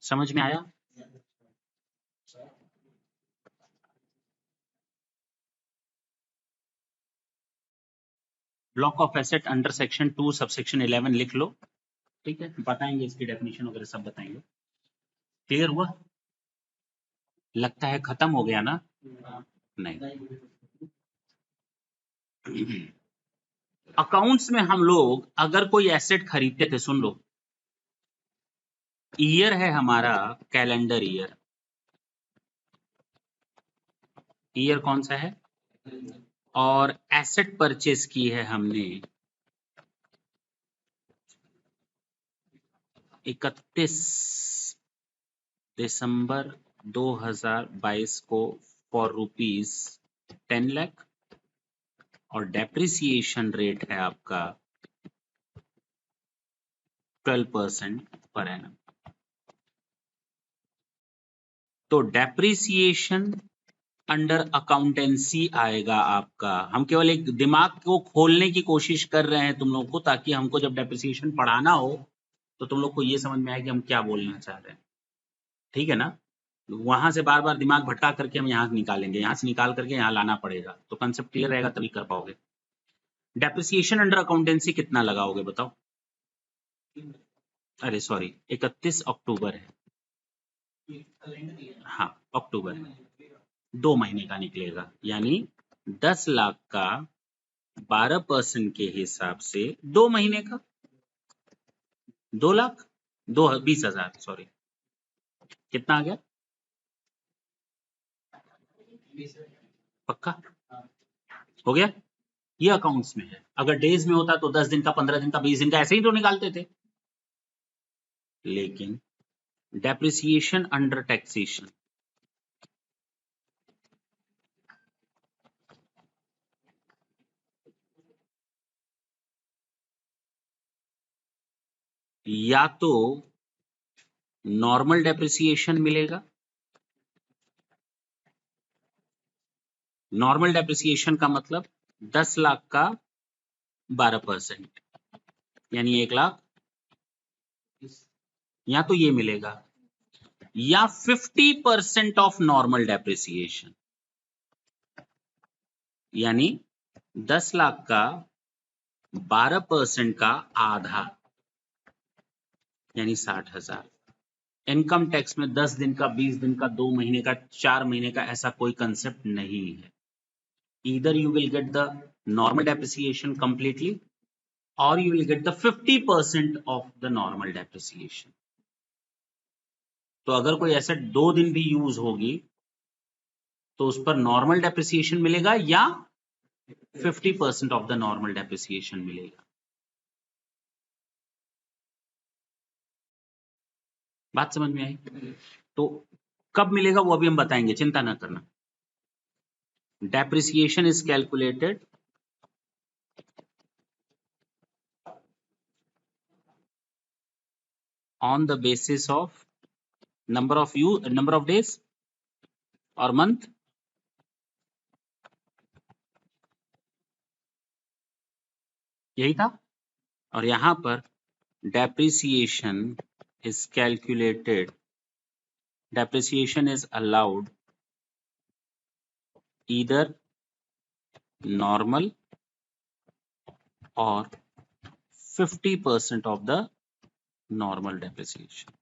समझ में आया? Block of asset under section 2 subsection 11 लिख लो, ठीक है, बताएंगे इसकी डेफिनेशन वगैरह सब बताएंगे। क्लियर हुआ? लगता है खत्म हो गया ना? नहीं, अकाउंट्स में हम लोग अगर कोई एसेट खरीदते थे, सुन लो, ईयर है हमारा कैलेंडर ईयर, ईयर कौन सा है, और एसेट परचेस की है हमने 31 दिसंबर 2022 को फॉर ₹10 लाख, और डेप्रिसिएशन रेट है आपका 12% पर एनम। तो डेप्रिसिएशन अंडर अकाउंटेंसी आएगा आपका। हम केवल एक दिमाग को खोलने की कोशिश कर रहे हैं तुम लोगों को, ताकि हमको जब डेप्रिसिएशन पढ़ाना हो तो तुम लोग को ये समझ में आया कि हम क्या बोलना चाह रहे हैं, ठीक है ना। वहां से बार बार दिमाग भटका करके हम यहाँ निकालेंगे, यहाँ से निकाल करके यहाँ लाना पड़ेगा, तो कंसेप्ट क्लियर रहेगा तभी कर पाओगे। डेप्रिसिएशन अंडर अकाउंटेंसी कितना लगाओगे बताओ? अरे सॉरी, 31 अक्टूबर है, हाँ अक्टूबर है, 2 महीने का निकलेगा, यानी 10 लाख का 12% के हिसाब से 2 महीने का 2 लाख 20,000, सॉरी कितना आ गया? पक्का हो गया? ये अकाउंट्स में है, अगर डेज में होता तो 10 दिन का, 15 दिन का, 20 दिन का ऐसे ही तो निकालते थे। लेकिन डेप्रिसिएशन अंडर टैक्सेशन, या तो नॉर्मल डेप्रिसिएशन मिलेगा, नॉर्मल डेप्रिसिएशन का मतलब 10 लाख का 12%, यानी 1 लाख, या तो ये मिलेगा, या 50% ऑफ नॉर्मल डेप्रिसिएशन, यानी 10 लाख का 12% का आधा, यानी 60,000। इनकम टैक्स में 10 दिन का, 20 दिन का, 2 महीने का, 4 महीने का ऐसा कोई कंसेप्ट नहीं है। Either you will get the normal depreciation completely और you will get the 50% of the normal depreciation. तो अगर कोई एसेट 2 दिन भी यूज होगी तो उस पर नॉर्मल डेप्रिसिएशन मिलेगा या 50% ऑफ द नॉर्मल डेप्रिसिएशन मिलेगा। बात समझ में आई? तो कब मिलेगा वो अभी हम बताएंगे, चिंता ना करना। Depreciation is calculated on the basis of number of days or month, यही था। और यहां पर depreciation is calculated, depreciation is allowed either normal or 50% of the normal depreciation।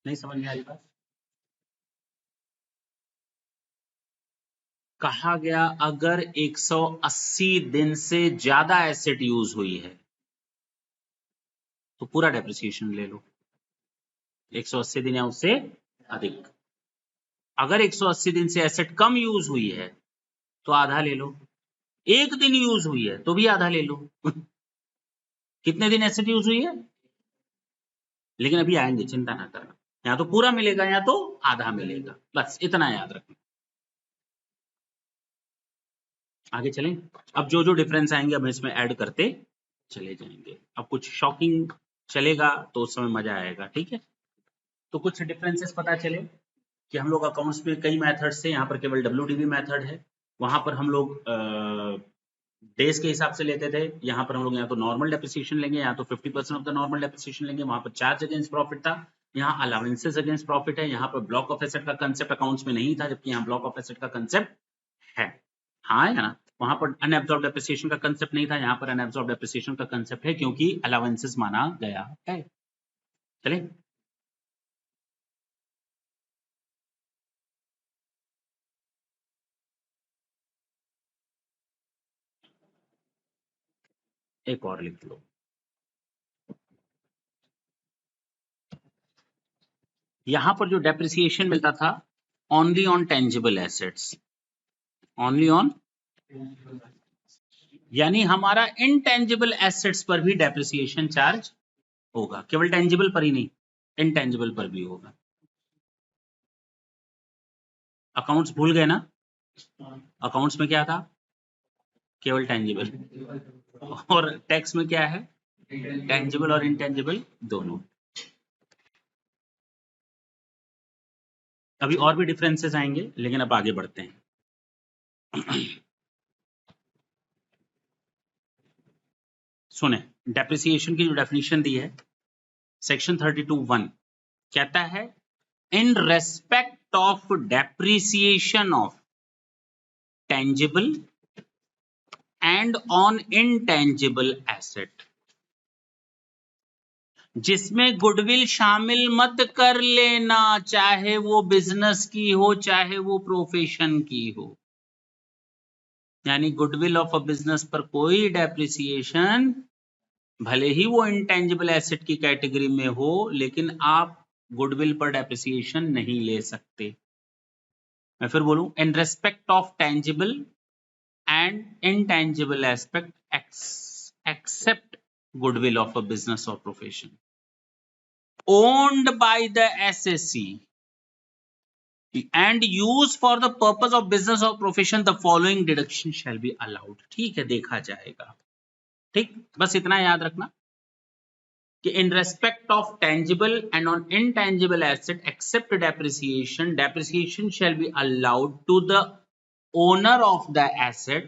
नहीं समझ में आ रही बात? कहा गया अगर 180 दिन से ज्यादा एसेट यूज हुई है तो पूरा डेप्रिसिएशन ले लो, 180 दिन या उससे अधिक। अगर 180 दिन से एसेट कम यूज हुई है तो आधा ले लो, 1 दिन यूज हुई है तो भी आधा ले लो। कितने दिन एसेट यूज हुई है? लेकिन अभी आएंगे, चिंता ना करना, या तो पूरा मिलेगा या तो आधा मिलेगा, बस इतना याद रखना। आगे चलें, अब जो जो डिफरेंस आएंगे अब इसमें ऐड करते चले जाएंगे। अब कुछ शॉकिंग चलेगा तो उस समय मजा आएगा, ठीक है। तो कुछ डिफरेंसेस पता चले कि हम लोग अकाउंट्स में कई मेथड से, यहाँ पर केवल WDV मेथड है, वहां पर हम लोग डेज के हिसाब से लेते थे, यहाँ पर हम लोग या तो नॉर्मल डेप्रिसिएशन लेंगे या तो 50% ऑफ द नॉर्मल डेप्रिसिएशन लेंगे। वहां पर चार्ज अगेंस्ट प्रॉफिट था, यहाँ अलाउंसेस अगेंस्ट प्रॉफिट है। यहाँ पर ब्लॉक ऑफ एसेट का कंसेप्ट अकाउंट्स में नहीं था, जबकि यहाँ ब्लॉक ऑफ एसेट का कंसेप्ट है। हाँ है ना? वहां पर अनएब्सॉर्ब डेप्रिसिएशन का कंसेप्ट नहीं था, यहाँ पर अनएब्सॉर्ब डेप्रिसिएशन का कंसेप्ट है क्योंकि अलाउंसेस माना गया है। चले, एक और लिख लो, यहां पर जो डेप्रिसिएशन मिलता था only on tangible assets, only on, यानी हमारा इनटेंजिबल एसेट्स पर भी डेप्रिसिएशन चार्ज होगा, केवल टेंजिबल पर ही नहीं, इनटेंजिबल पर भी होगा। अकाउंट्स भूल गए ना? अकाउंट्स में क्या था? केवल टेंजिबल, और टैक्स में क्या है? टेंजिबल और इनटेंजिबल दोनों। अभी और भी डिफरेंसेस आएंगे लेकिन अब आगे बढ़ते हैं। सुने, डेप्रिसिएशन की जो डेफिनेशन दी है सेक्शन 32(1) कहता है इन respect of depreciation of tangible and on intangible asset, जिसमें गुडविल शामिल मत कर लेना, चाहे वो बिजनेस की हो चाहे वो प्रोफेशन की हो। यानी गुडविल ऑफ अ बिजनेस पर कोई डेप्रिसिएशन, भले ही वो इंटेंजिबल एसेट की कैटेगरी में हो, लेकिन आप गुडविल पर डेप्रिसिएशन नहीं ले सकते। मैं फिर बोलूं, in respect of tangible and intangible aspect except goodwill of a business और profession owned by the SSC and used for the purpose of business or profession, the following deduction shall be allowed। ठीक है, देखा जाएगा। ठीक, बस इतना याद रखना कि in respect of tangible and on intangible asset except depreciation, depreciation shall be allowed to the owner of the asset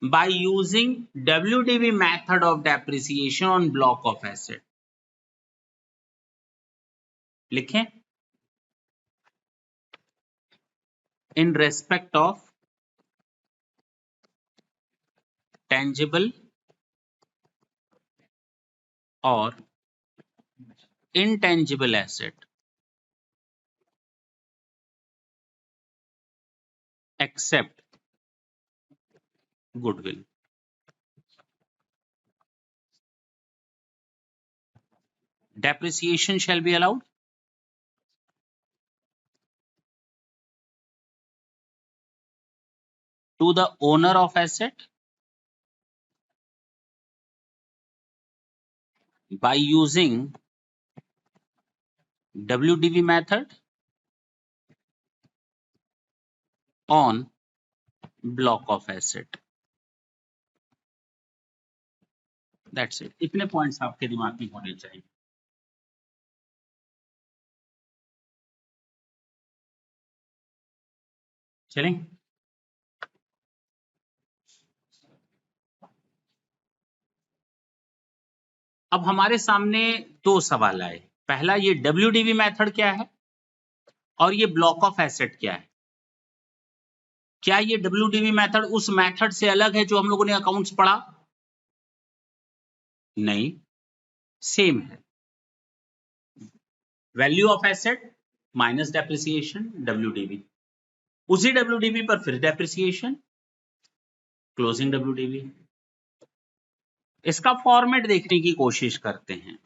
by using WDV method of depreciation on block of asset। लिखें, in respect of tangible or intangible asset except goodwill, depreciation shall be allowed to the owner of asset by using WDV method on block of asset। That's it। इतने points आपके दिमाग में होने चाहिए। चलें, अब हमारे सामने दो सवाल आए। पहला, ये WDV मेथड क्या है और ये ब्लॉक ऑफ एसेट क्या है। क्या ये WDV मेथड उस मेथड से अलग है जो हम लोगों ने अकाउंट्स पढ़ा? नहीं, सेम है। Value of asset minus depreciation, WDV। उसी WDV पर फिर डेप्रिसिएशन, क्लोजिंग WDV। इसका फॉर्मेट देखने की कोशिश करते हैं।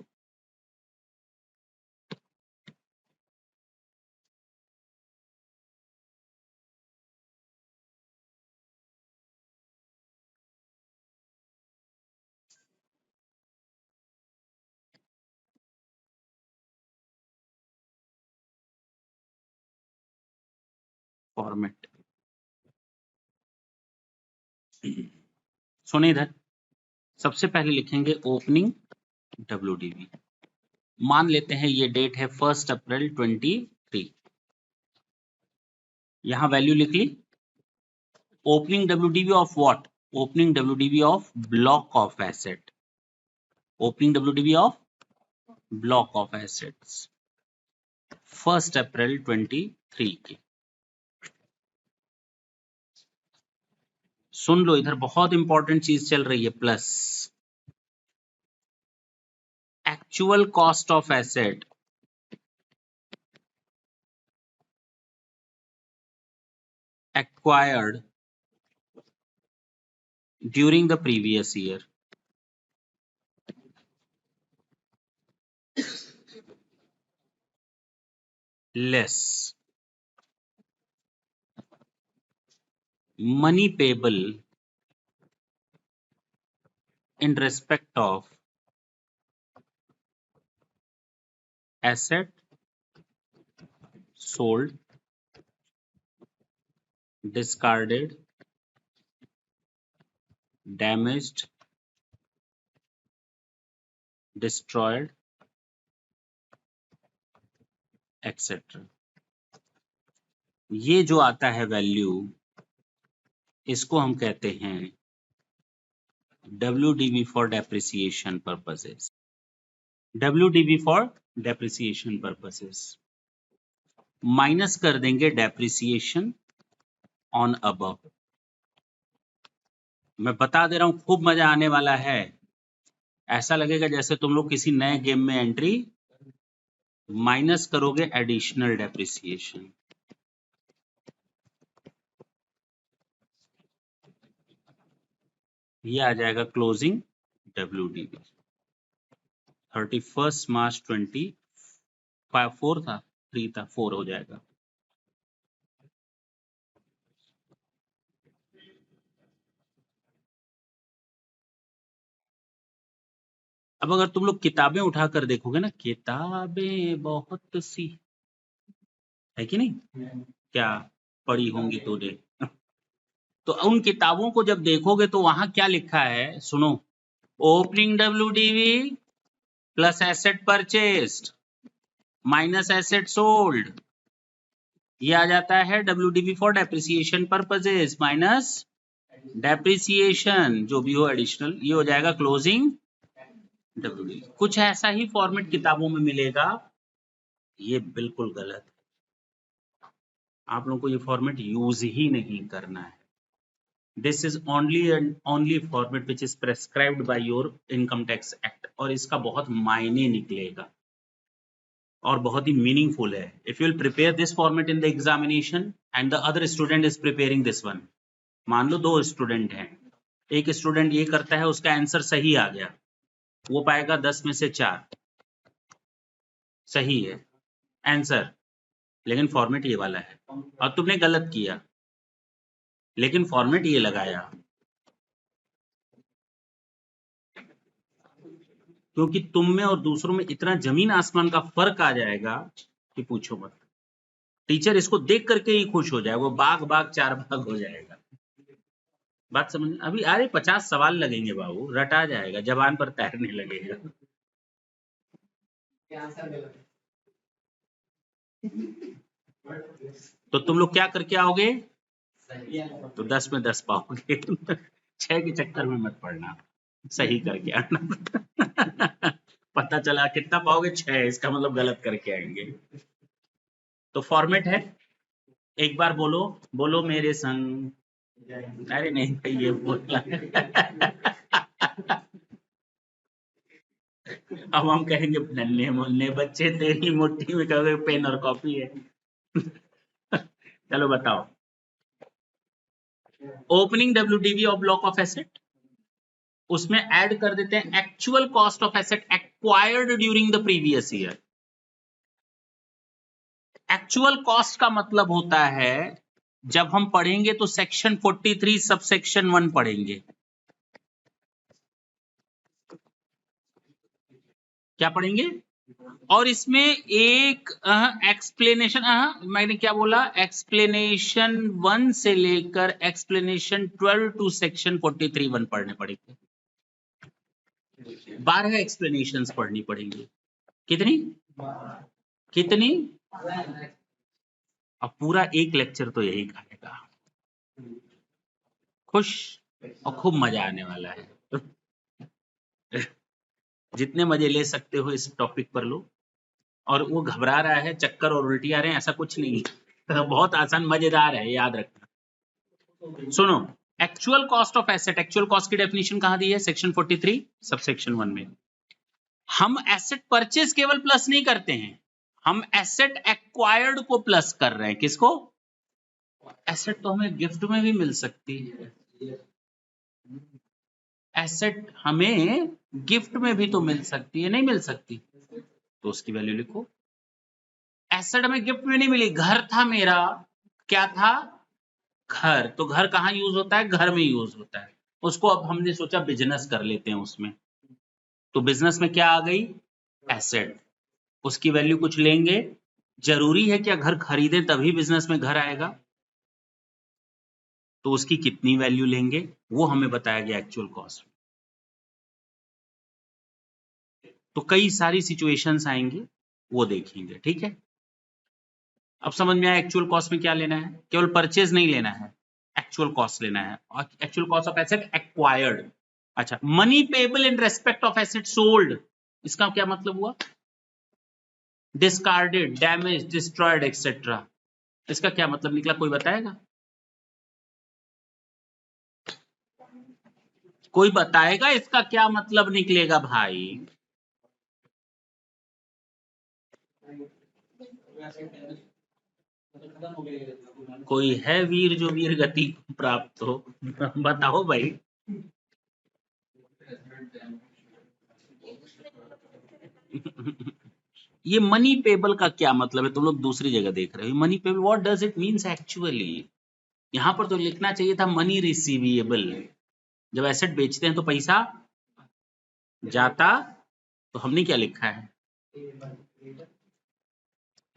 फॉर्मेट सुने इधर, सबसे पहले लिखेंगे ओपनिंग WDV। मान लेते हैं ये डेट है 1 अप्रैल 23। यहां वैल्यू लिख ली। Opening WDV of what? Opening WDV of block of asset. Opening WDV of block of assets 1 April 23 की। सुन लो, इधर बहुत इंपॉर्टेंट चीज चल रही है, plus actual cost of asset acquired during the previous year less money payable in respect of asset sold, discarded, damaged, destroyed, etc। ये जो आता है वैल्यू, इसको हम कहते हैं WDV for depreciation purposes. WDV for depreciation purposes. Minus कर देंगे डेप्रिसिएशन ऑन अबव. मैं बता दे रहा हूं खूब मजा आने वाला है. ऐसा लगेगा जैसे तुम लोग किसी नए गेम में एंट्री माइनस करोगे एडिशनल डेप्रिसिएशन. ये आ जाएगा क्लोजिंग WDV. 31 मार्च 24 था, 3 था, 4 हो जाएगा. अब अगर तुम लोग किताबें उठाकर देखोगे ना, किताबें बहुत सी है कि नहीं, क्या पढ़ी होंगी तूने? तो उन किताबों को जब देखोगे तो वहां क्या लिखा है सुनो. Opening WDV plus asset purchased minus asset sold, ये आ जाता है WDV for depreciation purposes minus depreciation जो भी हो एडिशनल, ये हो जाएगा क्लोजिंग WDV. कुछ ऐसा ही फॉर्मेट किताबों में मिलेगा. ये बिल्कुल गलत है. आप लोगों को ये फॉर्मेट यूज ही नहीं करना है. This is only and only format which is prescribed by your income tax act, और इसका बहुत मायने निकलेगा और बहुत ही मीनिंगफुल है. If you will prepare this format in the examination and the other student is preparing this one, मान लो 2 student हैं, एक स्टूडेंट ये करता है, उसका आंसर सही आ गया, वो पाएगा 10 में से 4 सही है आंसर, लेकिन फॉर्मेट ये वाला है. और तुमने गलत किया लेकिन फॉर्मेट ये लगाया, क्योंकि तुम में और दूसरों में इतना जमीन आसमान का फर्क आ जाएगा कि पूछो मत. टीचर इसको देख करके ही खुश हो जाए, वो बाग बाग 4 भाग हो जाएगा. बात समझ में? अभी अरे 50 सवाल लगेंगे बाबू, रटा जाएगा, जबान पर तैरने लगेगा. तो तुम लोग क्या करके आओगे? तो 10 में 10 पाओगे. 6 के चक्कर में मत पड़ना, सही करके आना. पता चला कितना पाओगे? 6, इसका मतलब गलत करके आएंगे. तो फॉर्मेट है, एक बार बोलो, बोलो मेरे संग. अरे नहीं भाई, ये बोला. अब हम कहेंगे नन्हे मुन्ने बच्चे तेरी मुट्ठी में, कहोगे पेन और कॉपी है. चलो बताओ. Opening WDV of block of asset, उसमें ऐड कर देते हैं actual cost of asset acquired during the previous year. Actual cost का मतलब होता है, जब हम पढ़ेंगे तो सेक्शन 43 सबसेक्शन 1 पढ़ेंगे. क्या पढ़ेंगे? और इसमें एक एक्सप्लेनेशन, मैंने क्या बोला, एक्सप्लेनेशन 1 से लेकर एक्सप्लेनेशन 12 टू सेक्शन 43 1 पढ़ने पड़ेंगे. 12 एक्सप्लेनेशंस पढ़नी पड़ेंगी. कितनी कितनी? अब पूरा एक लेक्चर तो यही खाएगा. खुश और खूब मजा आने वाला है. जितने मजे ले सकते हो इस टॉपिक पर लो. और वो घबरा रहा है, चक्कर और उल्टी आ रहे हैं, ऐसा कुछ नहीं. बहुत आसान मजेदार है, याद रखना. सुनो, actual cost of asset, actual cost की डेफिनेशन कहां दी है? सेक्शन 43 सबसेक्शन 1 में. हम एसेट परचेज केवल प्लस नहीं करते हैं, हम एसेट एक्वायर्ड को प्लस कर रहे हैं. किसको? एसेट तो हमें गिफ्ट में भी मिल सकती है. एसेट हमें गिफ्ट में भी तो मिल सकती है, नहीं मिल सकती? तो उसकी वैल्यू लिखो. एसेट हमें गिफ्ट में नहीं मिली, घर था मेरा. क्या था? घर. तो घर कहाँ यूज होता है? घर में यूज होता है. उसको अब हमने सोचा बिजनेस कर लेते हैं उसमें. तो बिजनेस में क्या आ गई? एसेट. उसकी वैल्यू कुछ लेंगे. जरूरी है क्या घर खरीदें तभी बिजनेस में घर आएगा? तो उसकी कितनी वैल्यू लेंगे वो हमें बताया गया एक्चुअल कॉस्ट. तो कई सारी सिचुएशंस आएंगी, वो देखेंगे. ठीक है, अब समझ में आया एक्चुअल कॉस्ट में क्या लेना है? केवल परचेज नहीं लेना है, एक्चुअल कॉस्ट लेना है. और actual cost of asset acquired, अच्छा, money payable in respect of asset sold, इसका क्या मतलब हुआ? डिस्कार्डेड, डैमेज, डिस्ट्रॉयड एक्सेट्रा, इसका क्या मतलब निकला, कोई बताएगा? कोई बताएगा इसका क्या मतलब निकलेगा भाई? कोई है वीर जो वीर गति प्राप्त हो? बताओ भाई। ये मनी पेबल का क्या मतलब है? तुम लोग दूसरी जगह देख रहे हो। Money payable, what does it means actually? यहां पर तो लिखना चाहिए था मनी रिसीवेबल। जब एसेट बेचते हैं तो पैसा जाता, तो हमने क्या लिखा है?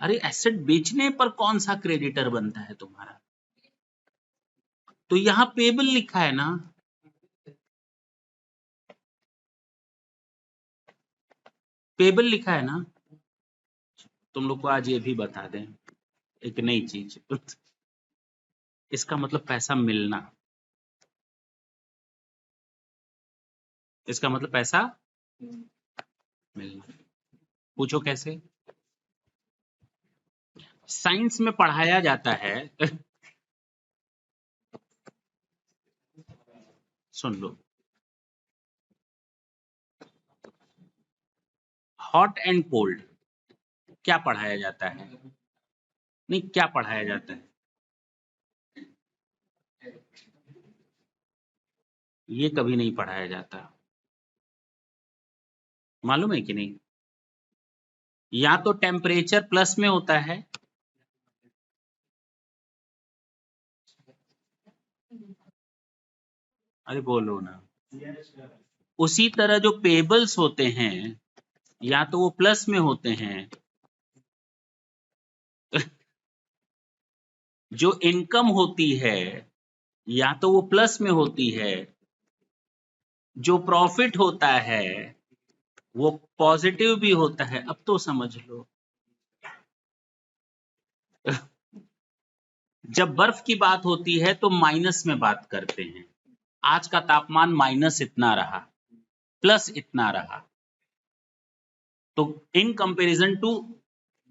अरे एसेट बेचने पर कौन सा क्रेडिटर बनता है तुम्हारा? तो यहाँ पेबल लिखा है ना। पेबल लिखा है ना। तुम लोग को आज ये भी बता दें एक नई चीज। इसका मतलब पैसा मिलना, इसका मतलब पैसा मिलना। पूछो कैसे? साइंस में पढ़ाया जाता है। सुन लो, हॉट एंड कोल्ड क्या पढ़ाया जाता है? नहीं, क्या पढ़ाया जाता है? ये कभी नहीं पढ़ाया जाता। मालूम है कि नहीं? या तो टेम्परेचर प्लस में होता है, अरे बोलो ना। उसी तरह जो पेबल्स होते हैं, या तो वो प्लस में होते हैं। जो इनकम होती है, या तो वो प्लस में होती है। जो प्रॉफिट होता है वो पॉजिटिव भी होता है। अब तो समझ लो। जब बर्फ की बात होती है तो माइनस में बात करते हैं। आज का तापमान माइनस इतना रहा, प्लस इतना रहा, तो इन कंपैरिजन टू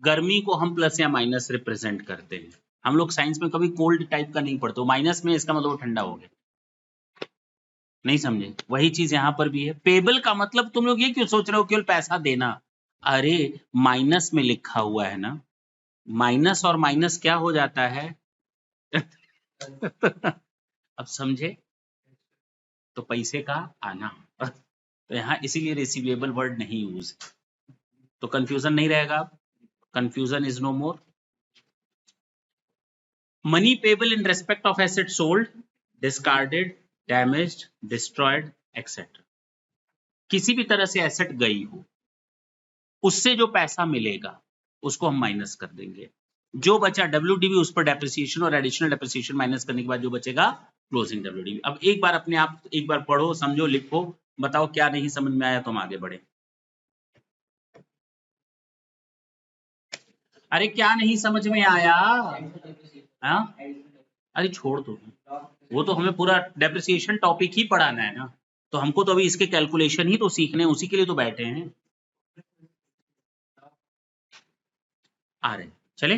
गर्मी को हम प्लस या माइनस रिप्रेजेंट करते हैं। हम लोग साइंस में कभी कोल्ड टाइप का नहीं पढ़ते, माइनस में इसका मतलब ठंडा हो गया। नहीं समझे? वही चीज यहां पर भी है। पेबल का मतलब तुम लोग ये क्यों सोच रहे हो केवल पैसा देना? अरे माइनस में लिखा हुआ है ना, माइनस और माइनस क्या हो जाता है? अब समझे? तो पैसे का आना। तो यहाँ इसीलिए रिसीवेबल वर्ड नहीं यूज। तो कंफ्यूजन नहीं रहेगा। Confusion is no more. Money payable in respect of asset sold, discarded, damaged, destroyed etcetera. किसी भी तरह से एसेट गई हो, उससे जो पैसा मिलेगा उसको हम माइनस कर देंगे। जो बचा डब्ल्यूडीवी, उस पर डेप्रिसिएशन और एडिशनल डेप्रिसिएशन माइनस करने के बाद जो बचेगा क्लोजिंग डब्ल्यूडीवी। अब एक बार अपने आप एक बार पढ़ो, समझो, लिखो, बताओ क्या नहीं समझ में आया तो हम आगे बढ़े। अरे क्या नहीं समझ में आया? हाँ, अरे छोड़ दो, वो तो हमें पूरा डेप्रिसिएशन टॉपिक ही पढ़ाना है ना। तो हमको तो अभी इसके कैलकुलेशन ही तो सीखने हैं, उसी के लिए तो बैठे हैं। आ रहे, चले।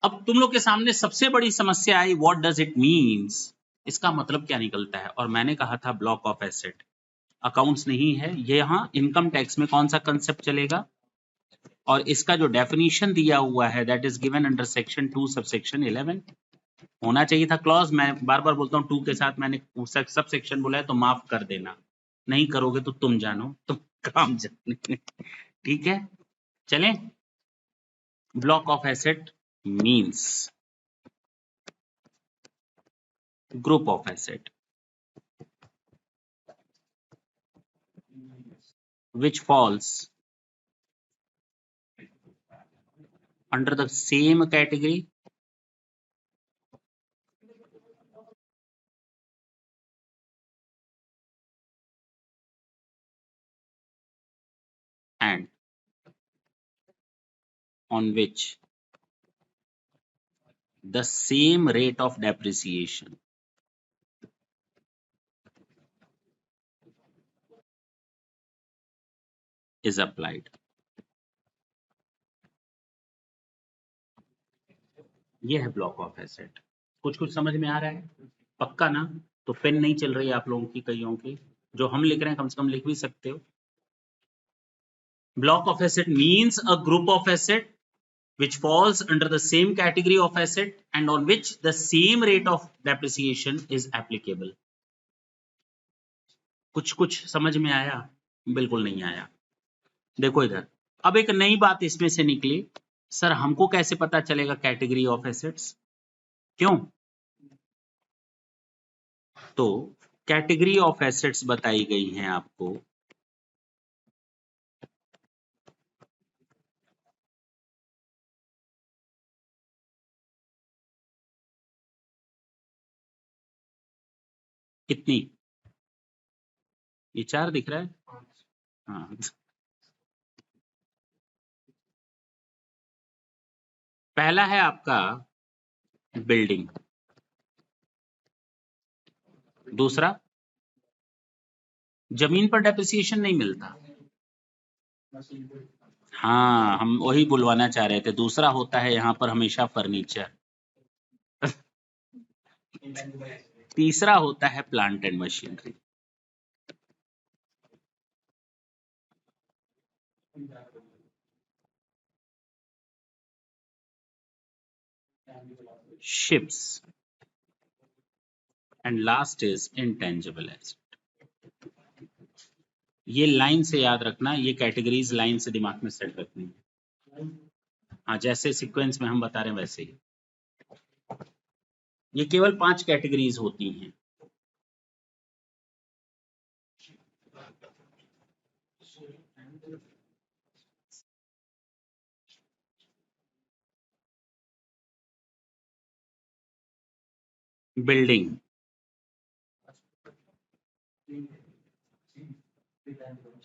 अब तुम लोग के सामने सबसे बड़ी समस्या आई, व्हाट डज इट मीन्स, इसका मतलब क्या निकलता है? और मैंने कहा था ब्लॉक ऑफ एसेट अकाउंट्स नहीं है ये, यहाँ इनकम टैक्स में कौन सा कंसेप्ट चलेगा? और इसका जो डेफिनेशन दिया हुआ है that is given under section 2 subsection 11। होना चाहिए था क्लॉज, मैं बार बार बोलता हूँ 2 के साथ मैंने सब सेक्शन बोला है तो माफ कर देना, नहीं करोगे तो तुम जानो, तुम काम जाने। ठीक है, चलें। Block of asset means group of asset which falls under the same category and on which the same rate of depreciation is applied. ये है ब्लॉक ऑफ एसेट। कुछ कुछ समझ में आ रहा है? पक्का ना? तो पेन नहीं चल रही है आप लोगों की, कईयों की। जो हम लिख रहे हैं कम से कम लिख भी सकते हो। Block of asset means a group of asset which falls under the same category of asset and on which the same rate of depreciation is applicable. कुछ कुछ समझ में आया? बिल्कुल नहीं आया। देखो इधर, अब एक नई बात इसमें से निकली, सर हमको कैसे पता चलेगा कैटेगरी ऑफ एसेट्स? क्यों? तो कैटेगरी ऑफ एसेट्स बताई गई हैं आपको, कितनी? ये 4 दिख रहा है? हाँ। पहला है आपका बिल्डिंग, दूसरा जमीन पर डेप्रिसिएशन नहीं मिलता। हाँ, हम वही बुलवाना चाह रहे थे। दूसरा होता है यहाँ पर हमेशा फर्नीचर। तीसरा होता है plant and machinery. Ships and last is intangible asset. ये लाइन से याद रखना, ये कैटेगरीज लाइन से दिमाग में सेट रखनी है। हाँ, जैसे सीक्वेंस में हम बता रहे हैं वैसे ही। ये केवल 5 कैटेगरीज होती हैं। Building,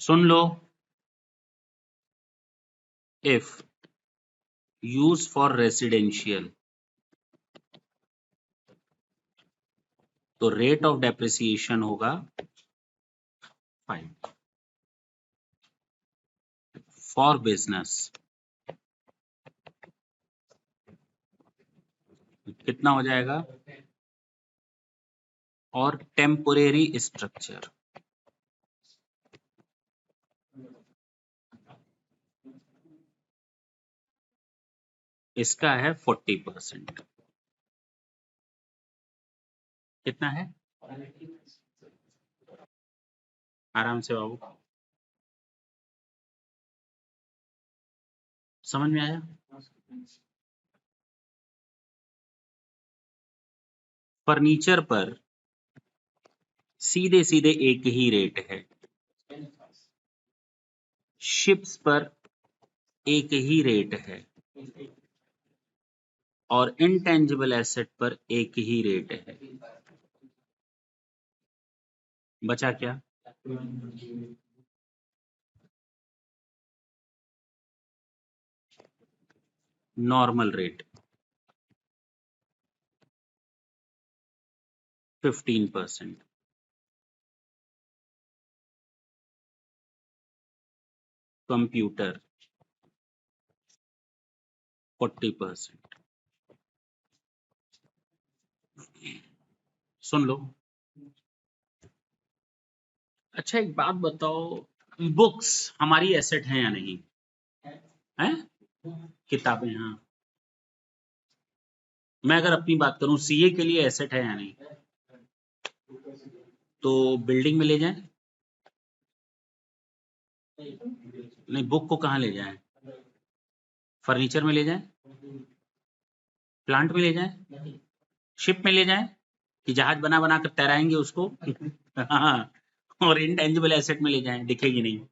soon low, if use for residential तो रेट ऑफ डेप्रिसिएशन होगा 5, फॉर बिजनेस कितना हो जाएगा, और टेम्पोरेरी स्ट्रक्चर इसका है 40%। कितना है? आराम से बाबू, समझ में आया? फर्नीचर पर सीधे सीधे एक ही रेट है, शिप्स पर एक ही रेट है, और इंटेंजिबल एसेट पर एक ही रेट है। बचा क्या? Normal rate 15%, computer 40%। सुन लो, अच्छा एक बात बताओ, बुक्स हमारी एसेट है या नहीं है? किताबें, हाँ। मैं अगर अपनी बात करूं, सीए के लिए एसेट है या नहीं? तो बिल्डिंग में ले जाएं? नहीं, बुक को कहाँ ले जाएं? फर्नीचर में ले जाएं? प्लांट में ले जाएं? शिप में ले जाएं? कि जहाज बना बना कर तैराएंगे उसको? हाँ, और इंटेंजिबल एसेट में ले जाएं, दिखेगी नहीं।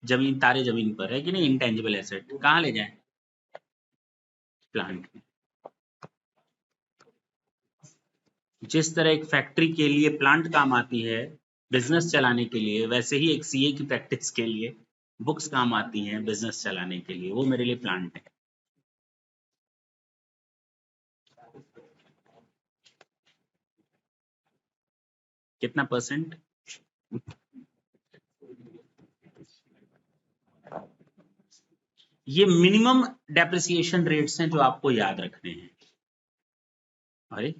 जमीन, तारे जमीन पर है कि नहीं? इंटेंजिबल एसेट कहाँ ले जाएं? प्लांट में। जिस तरह एक फैक्ट्री के लिए प्लांट काम आती है बिजनेस चलाने के लिए, वैसे ही एक सीए की प्रैक्टिस के लिए बुक्स काम आती हैं बिजनेस चलाने के लिए। वो मेरे लिए प्लांट है। कितना परसेंट? ये मिनिमम डेप्रिसिएशन रेट्स हैं जो आपको याद रखने हैं। अरे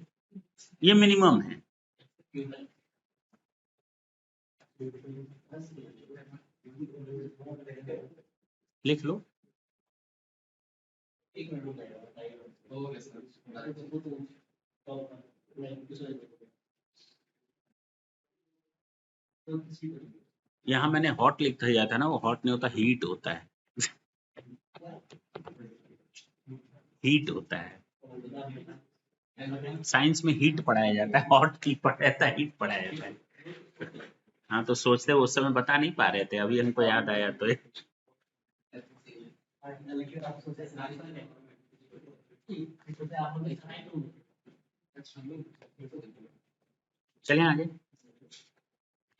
ये मिनिमम है। लिख लो। यहाँ मैंने हॉट लिख दिया था ना, वो हॉट नहीं होता, हीट होता है। हीट होता है। साइंस में हीट पढ़ाया जाता है, हॉट की पढ़ाया जाता है, हीट पढ़ाया जाता है। हाँ तो सोचते उस समय बता नहीं पा रहे थे, अभी हमको याद आया तो चलिए आगे।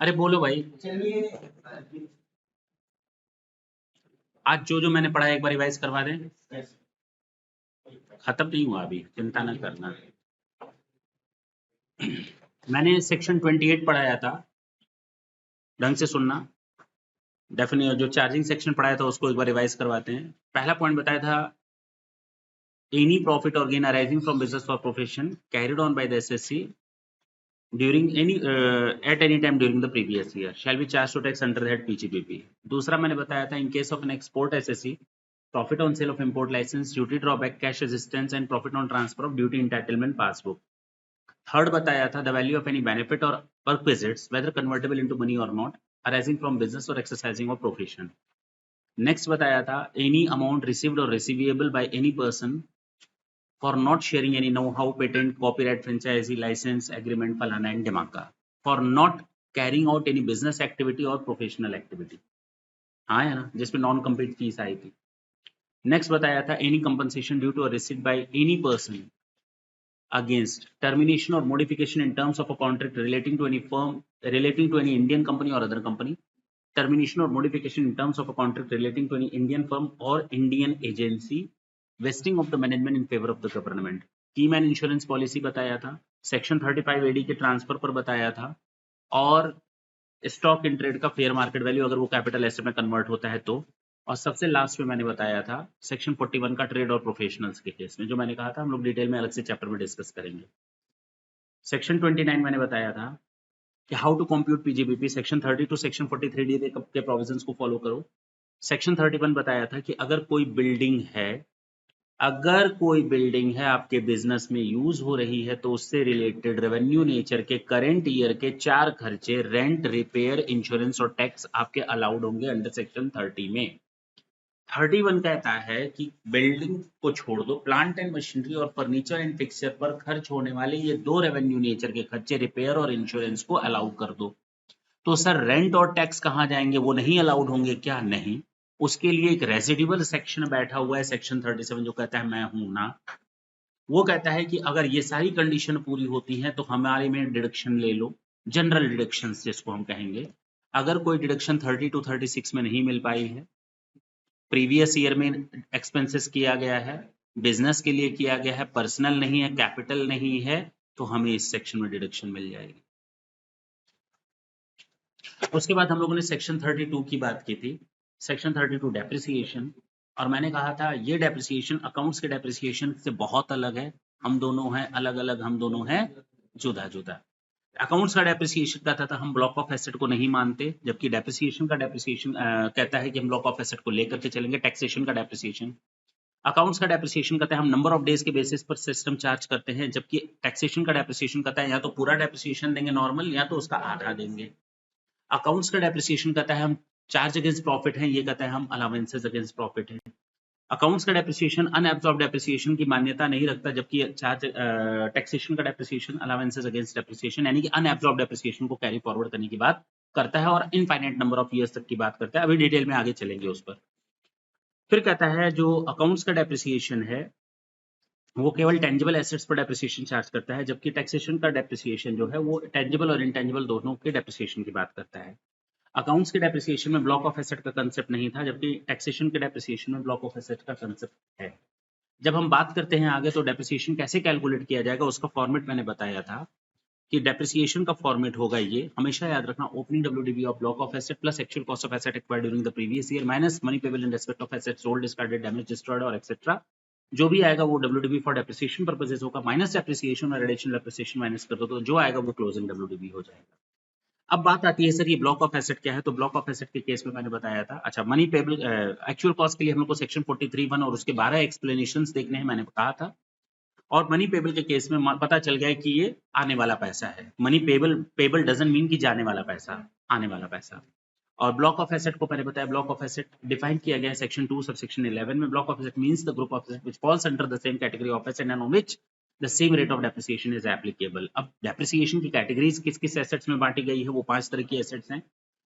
अरे बोलो भाई। आज जो जो मैंने पढ़ा एक बार रिवाइज करवा दें। खत्म नहीं हुआ अभी, चिंता न करना। मैंने सेक्शन 28 पढ़ाया था, ढंग से सुनना। डेफिनेट जो चार्जिंग सेक्शन पढ़ाया था उसको एक बार रिवाइज करवाते हैं। पहला पॉइंट बताया था, एनी प्रॉफिट और गेन अराइजिंग फ्रॉम बिजनेस और profession carried on by the assessee during any at any time during the previous year shall be charged to tax under the head PGBP। दूसरा मैंने बताया था, in case of an export SSC profit on sale of import license, duty drawback, cash resistance and profit on transfer of duty entitlement passbook। Third बताया था, the value of any benefit or perquisites whether convertible into money or not arising from business or exercising of profession। Next बताया था, any amount received or receivable by any person for not sharing any know-how, patent, copyright, franchisee, license, agreement, falana and dhimaka, for not carrying out any business activity or professional activity। हाँ है ना, जिसमें non compete fees आई थी। Next बताया था, any compensation due to received by any person against termination or modification in terms of a contract relating to any firm, relating to any Indian company or other company, termination or modification in terms of a contract relating to any Indian firm or Indian agency, vesting of the management in favor of the government। की man insurance policy बताया था, section 35 AD के transfer पर बताया था, और stock in trade का fair market value अगर वो कैपिटल एसेट में कन्वर्ट होता है तो, और सबसे लास्ट में मैंने बताया था सेक्शन 41 का ट्रेड और प्रोफेशनल्स के केस में, जो मैंने कहा था हम लोग डिटेल में अलग से चैप्टर में डिस्कस करेंगे। सेक्शन 29 मैंने बताया था कि how to compute PGBP, section 30 to section 43 D के प्रोविजंस को फॉलो करो। सेक्शन 31 बताया था कि अगर कोई बिल्डिंग है, अगर कोई बिल्डिंग है आपके बिजनेस में यूज हो रही है तो उससे रिलेटेड रेवेन्यू नेचर के करंट ईयर के 4 खर्चे, रेंट, रिपेयर, इंश्योरेंस और टैक्स आपके अलाउड होंगे अंडर सेक्शन 30 में। 31 कहता है कि बिल्डिंग को छोड़ दो, प्लांट एंड मशीनरी और फर्नीचर एंड फिक्सचर पर खर्च होने वाले ये 2 रेवेन्यू नेचर के खर्चे, रिपेयर और इंश्योरेंस को अलाउ कर दो। तो सर रेंट और टैक्स कहाँ जाएंगे, वो नहीं अलाउड होंगे क्या? नहीं। उसके लिए एक रेसिडुअल सेक्शन बैठा हुआ है, सेक्शन 37, जो कहता है मैं हूं ना, वो कहता है कि अगर ये सारी कंडीशन पूरी होती हैं तो हमारे में डिडक्शन ले लो, जनरल डिडक्शन जिसको हम कहेंगे। अगर कोई डिडक्शन 30 टू 36 में नहीं मिल पाई है, प्रीवियस ईयर में एक्सपेंसेस किया गया है, बिजनेस के लिए किया गया है, पर्सनल नहीं है, कैपिटल नहीं है, तो हमें इस सेक्शन में डिडक्शन मिल जाएगी। उसके बाद हम लोगों ने सेक्शन 32 की बात की थी, सेक्शन 32 डेप्रिसिएशन, और मैंने कहा था ये डेप्रिसिएशन अकाउंट्स के डेप्रिसिएशन से बहुत अलग है। हम दोनों हैं अलग अलग, हम दोनों हैं जुदा जुदा। अकाउंट्स का डेप्रिसिएशन कहता था हम ब्लॉक ऑफ एसेट को नहीं मानते, जबकि डेप्रिसिएशन का डेप्रिसिएशन कहता है कि हम ब्लॉक ऑफ एसेट को लेकर के चलेंगे। टैक्सेशन का डेप्रिसिएशन, अकाउंट्स का डेप्रिसिएशन कहता है हम नंबर ऑफ डेज के बेसिस पर सिस्टम चार्ज करते हैं, जबकि टैक्सेशन का डेप्रिसिएशन कहता है या तो पूरा डेप्रिसिएशन देंगे नॉर्मल, या तो उसका आधा देंगे। अकाउंट्स का डेप्रिसिएशन कहता है हम चार्ज अगेंस्ट प्रॉफिट है, ये कहता है हम अलावेंसेस अगेंस्ट प्रॉफिट है। अकाउंट्स का डेप्रिसिएशन अनएब्सॉर्ब डेप्रिसिएशन की मान्यता नहीं रखता, जबकि चार्ज टैक्सेशन का डेप्रिसिएशन अलावेंसेस अगेंस्ट डेप्रिसिएशन यानी कि अनएब्सॉर्ब डेप्रिसिएशन को कैरी फॉरवर्ड करने की बात करता है और इनफाइनाइट नंबर ऑफ ईयर्स तक की बात करता है। अभी डिटेल में आगे चलेंगे उस पर। फिर कहता है जो अकाउंट्स का डेप्रिसिएशन है वो केवल टेंजिबल एसेट्स पर डेप्रिसिएशन चार्ज करता है, जबकि टैक्सेशन का डेप्रिसिएशन जो है वो टेंजिबल और इनटेंजिबल दोनों के डेप्रिसिएशन की बात करता है। अकाउंट्स के डेप्रिसिएशन में ब्लॉक ऑफ एसेट का कंसेप्ट नहीं था, जबकि टैक्सेशन के डेप्रिसिएशन में ब्लॉक ऑफ एसेट का कंसेप्ट है। जब हम बात करते हैं आगे तो डेप्रिसिएशन कैसे कैलकुलेट किया जाएगा उसका फॉर्मेट मैंने बताया था कि डेप्रिसिएशन का फॉर्मेट होगा ये, हमेशा याद रखना, opening WDV of block of asset plus actual cost of asset acquired during the previous year minus money payable in respect of asset sold, discarded, damage, destroyed और एक्सेट्रा। जो भी आएगा वो डब्ल्यूडीवी फॉर डेप्रिसिएशन पर्पसेस होगा, minus depreciation और additional depreciation minus कर दो तो जो आएगा वो क्लोजिंग डब्ल्यूडीवी हो जाएगा। अब बात आती है सर ये ब्लॉक ऑफ एसेट क्या है, तो ब्लॉक ऑफ एसेट के केस में मैंने बताया था, अच्छा मनी पेबल एक्चुअल कॉस्ट के लिए हम लोग को सेक्शन 43(1) और उसके 12 एक्सप्लेनेशंस देखने हैं, मैंने कहा था। और मनी पेबल के केस में पता चल गया कि ये आने वाला पैसा है। मनी पेबल डजंट मीन कि जाने वाला पैसा, आने वाला पैसा। और ब्लॉक ऑफ एसेट को मैंने बताया, ब्लॉक ऑफ एसेट डिफाइन किया गया है सेक्शन 2 सब सेक्शन 11 में। Block of asset means the group of asset which falls under the same category of asset and on which the same rate of depreciation is applicable. अब depreciation की categories किस किस assets में बांटी गई है, वो 5 तरह की एसेट्स हैं।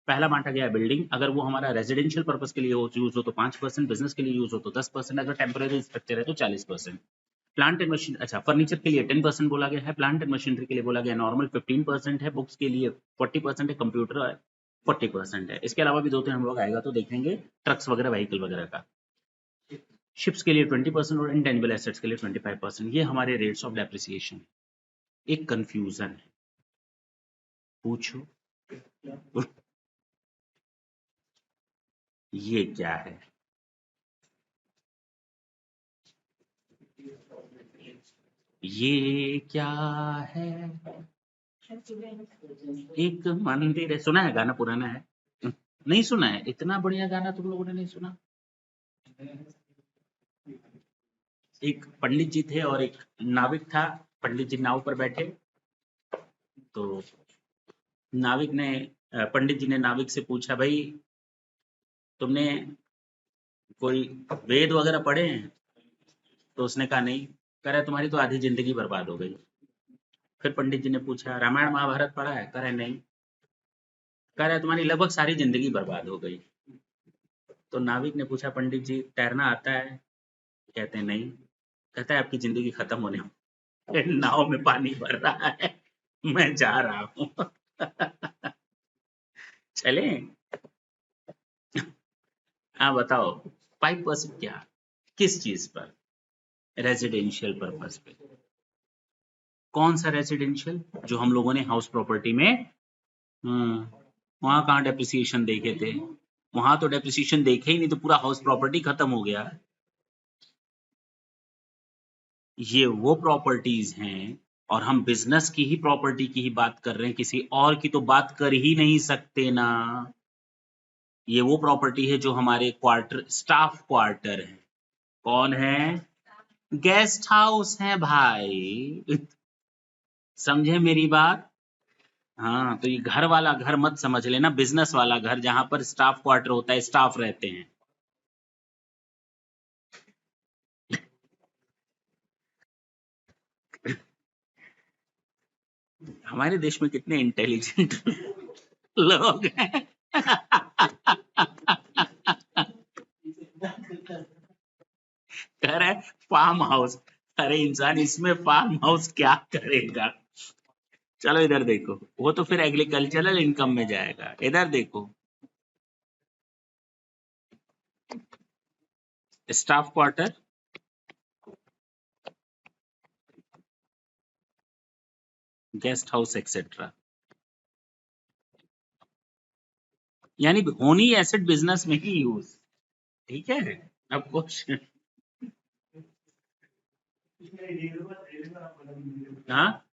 पहला बांटा गया है बिल्डिंग, अगर वो हमारा रेजिडेंशियल पर्पस के लिए यूज हो तो 5%, बिजनेस के लिए यूज हो तो 10%, अगर टेम्पररी स्ट्रक्चर है तो 40%। प्लांट एंड मशीन, अच्छा फर्नीचर के लिए 10% बोला गया है, प्लांट एंड मशीनरी के लिए बोला गया नॉर्मल 15% है, बुक्स के लिए 40% है, कंप्यूटर 40% है। इसके अलावा भी 2-3 हम लोग आएगा तो देखेंगे, ट्रक्स वगैरह, व्हीकल वगैरह का। शिप्स के लिए 20% और इंटेंजिबल एसेट्स के लिए 25%। ये हमारे रेट्स ऑफ डेप्रिसिएशन। एक कंफ्यूजन है, पूछो ये क्या है? ये क्या है? एक मंदिर है, सुना है गाना, पुराना है, नहीं सुना है? इतना बढ़िया गाना तुम लोगों ने नहीं सुना? एक पंडित जी थे और एक नाविक था। पंडित जी नाव पर बैठे तो नाविक ने पंडित जी ने नाविक से पूछा, भाई तुमने कोई वेद वगैरह पढ़े हैं? तो उसने कहा नहीं। कह रहा तुम्हारी तो आधी जिंदगी बर्बाद हो गई। फिर पंडित जी ने पूछा रामायण महाभारत पढ़ा है? कह रहे नहीं। कह रहा तुम्हारी लगभग सारी जिंदगी बर्बाद हो गई। तो नाविक ने पूछा पंडित जी तैरना आता है? कहते हैं नहीं। कहता है आपकी जिंदगी खत्म होने वाली, नाव में पानी भर रहा है, मैं जा रहा हूँ। चले? हाँ बताओ, 5% क्या, किस चीज पर? रेजिडेंशियल पर्पस पे। कौन सा रेजिडेंशियल? जो हम लोगों ने हाउस प्रॉपर्टी में, वहां कहाँ डेप्रिसिएशन देखे थे? वहां तो डेप्रिसिएशन देखे ही नहीं, तो पूरा हाउस प्रॉपर्टी खत्म हो गया। ये वो प्रॉपर्टीज हैं, और हम बिजनेस की ही प्रॉपर्टी की ही बात कर रहे हैं, किसी और की तो बात कर ही नहीं सकते ना। ये वो प्रॉपर्टी है जो हमारे क्वार्टर, स्टाफ क्वार्टर है। कौन है? गेस्ट हाउस है भाई। समझे मेरी बात? हाँ, तो ये घर वाला घर मत समझ लेना, बिजनेस वाला घर जहां पर स्टाफ क्वार्टर होता है, स्टाफ रहते हैं। हमारे देश में कितने इंटेलिजेंट लोग हैं। कह रहे फार्म हाउस। अरे इंसान इसमें फार्म हाउस क्या करेगा? चलो इधर देखो, वो तो फिर एग्रीकल्चरल इनकम में जाएगा। इधर देखो, staff quarter, guest house etcetera, यानी होनी एसेट बिजनेस में ही यूज। ठीक है, अब क्वेश्चन। हाँ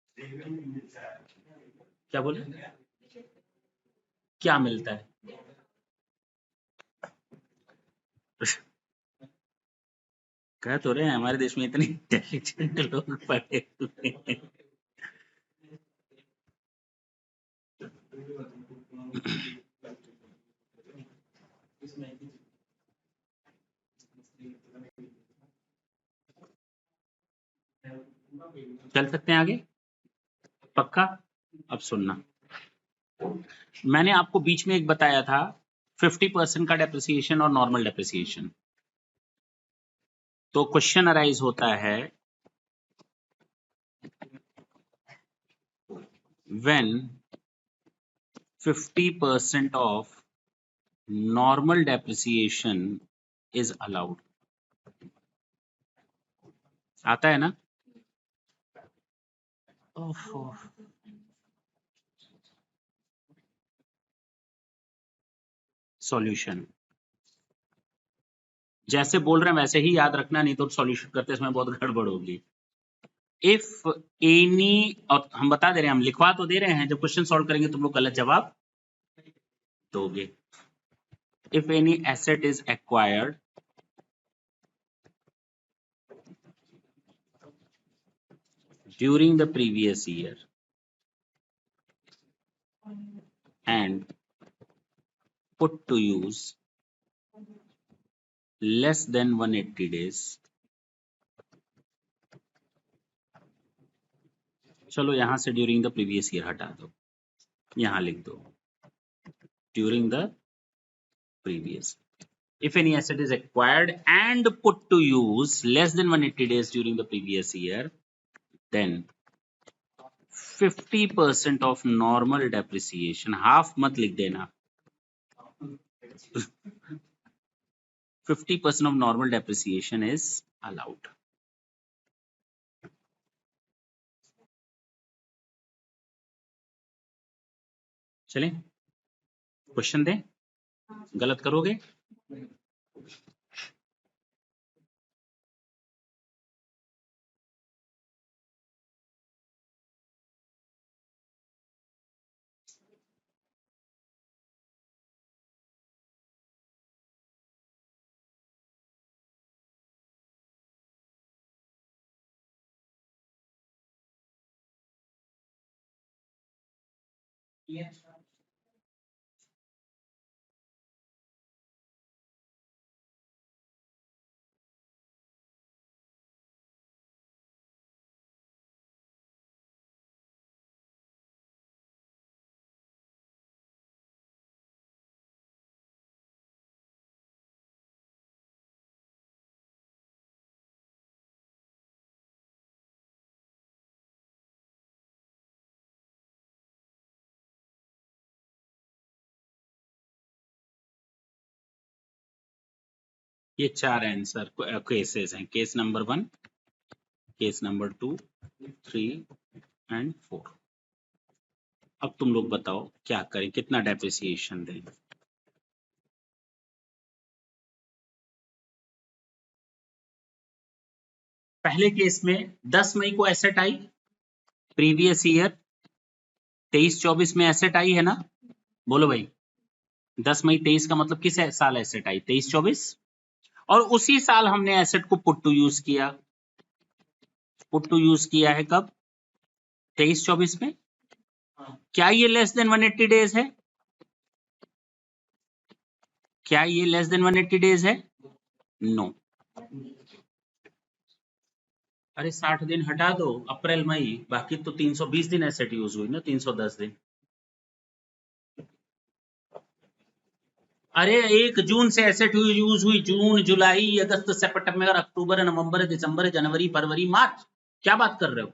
क्या बोले? क्या मिलता है? कह तो रहे हैं हमारे देश में इतने इंटेलिजेंट लोग पड़े हुए हैं। चल सकते हैं आगे? पक्का? अब सुनना, मैंने आपको बीच में एक बताया था 50% का डेप्रिसिएशन और नॉर्मल डेप्रिसिएशन। तो क्वेश्चन अराइज होता है, when 50% of normal depreciation is allowed. आता है ना? ओहो, सॉल्यूशन जैसे बोल रहे हैं वैसे ही याद रखना, नहीं तो सॉल्यूशन करते समय बहुत गड़बड़ होगी। इफ एनी, और हम बता दे रहे हैं, हम लिखवा तो दे रहे हैं, जब क्वेश्चन सॉल्व करेंगे तुम लोग गलत जवाब दोगे। If any asset is acquired during the previous year and put to use less than 180 days, चलो यहां से ड्यूरिंग द प्रीवियस ईयर हटा दो, यहां लिख दो during the previous. If any asset is acquired and put to use less than 180 days during the previous year, then 50% of normal depreciation, half मत लिख देना, 50% of normal depreciation is allowed। चलें question दें, गलत करोगे? ये 4 आंसर केसेस हैं, case number 1, case number 2, 3 and 4। अब तुम लोग बताओ क्या करें, कितना डेप्रिसिएशन दें? पहले केस में 10 मई को एसेट आई, प्रीवियस ईयर 23-24 में एसेट आई है ना, बोलो भाई। 10 मई 23 का मतलब किस साल एसेट आई? 23-24। और उसी साल हमने एसेट को पुट टू यूज किया। पुट टू यूज किया है कब? 23-24 में। क्या ये लेस देन 180 डेज है? क्या ये लेस देन 180 डेज है? नो। अरे 60 दिन हटा दो, अप्रैल मई, बाकी तो 320 दिन एसेट यूज हुई ना, 310 दिन। अरे 1 जून से एसेट यूज हुई, जून, जुलाई, अगस्त, सितंबर, अक्टूबर, नवंबर, दिसंबर, जनवरी, फरवरी, मार्च। क्या बात कर रहे हो?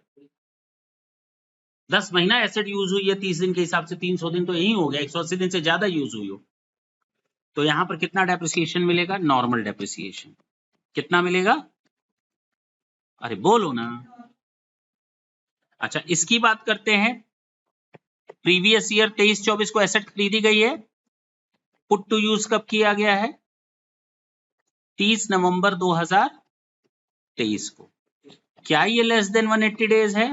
10 महीना एसेट यूज हुई है 30 दिन के हिसाब से, 300 दिन तो यही हो गया, 180 दिन से ज्यादा यूज हुई हो। तो यहां पर कितना डेप्रिसिएशन मिलेगा? Normal depreciation. कितना मिलेगा? अरे बोलो ना। अच्छा इसकी बात करते हैं। प्रीवियस ईयर 23-24 को एसेट खरीदी गई है, पुट टू यूज कब किया गया है? 30 नवंबर 2023 को। क्या ये लेस देन 180 डेज है?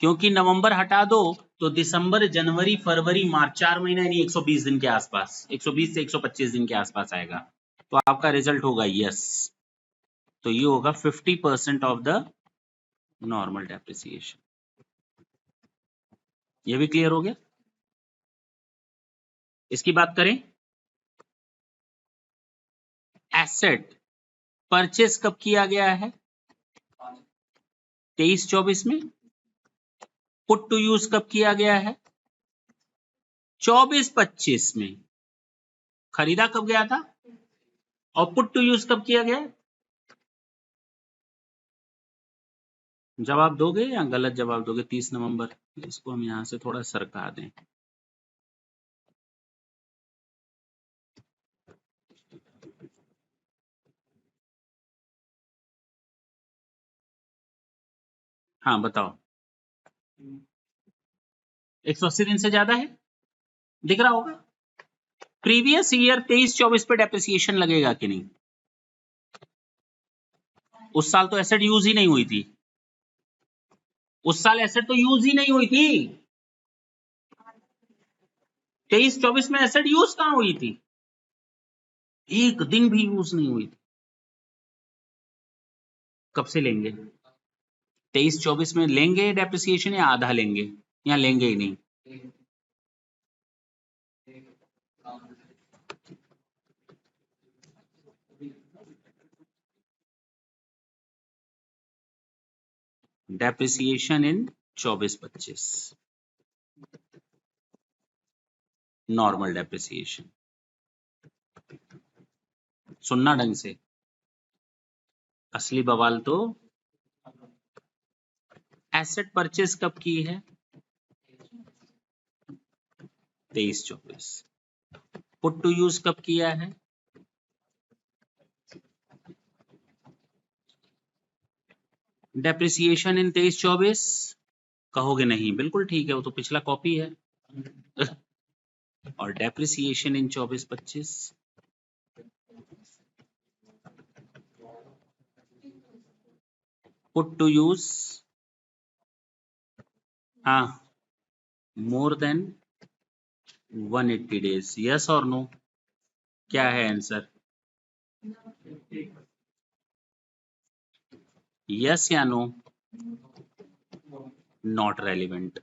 क्योंकि नवंबर हटा दो तो दिसंबर, जनवरी, फरवरी, मार्च, 4 महीना यानी 120 दिन के आसपास, 120 से 125 दिन के आसपास आएगा। तो आपका रिजल्ट होगा यस। तो ये होगा 50% ऑफ द नॉर्मल डेप्रिसिएशन। ये भी क्लियर हो गया? इसकी बात करें, एसेट परचेस कब किया गया है? 23-24 में। पुट टू यूज कब किया गया है? 24-25 में। खरीदा कब गया था? और पुट टू यूज कब किया गया? जवाब दोगे या गलत जवाब दोगे? 30 नवंबर। इसको हम यहां से थोड़ा सरका दें। हाँ बताओ। 180 दिन से ज्यादा है, दिख रहा होगा। प्रीवियस ईयर 23-24 पे डेप्रिसिएशन लगेगा कि नहीं? उस साल तो एसेट यूज ही नहीं हुई थी, उस साल एसेट तो यूज ही नहीं हुई थी। 23-24 में एसेट यूज कहां हुई थी? एक दिन भी यूज नहीं हुई थी। कब से लेंगे? 23-24 में लेंगे डेप्रिसिएशन या आधा लेंगे या लेंगे ही नहीं? Depreciation in 24-25 normal depreciation. सुनना ढंग से, असली बवाल तो एसेट परचेज कब की है? 23-24। पुट टू यूज कब किया है? डेप्रिसिएशन इन 23-24। कहोगे नहीं, बिल्कुल ठीक है, वो तो पिछला कॉपी है। और depreciation in 24-25 put to use, हाँ, मोर देन 180 डेज, यस और नो? क्या है आंसर? यस या नो? Not relevant.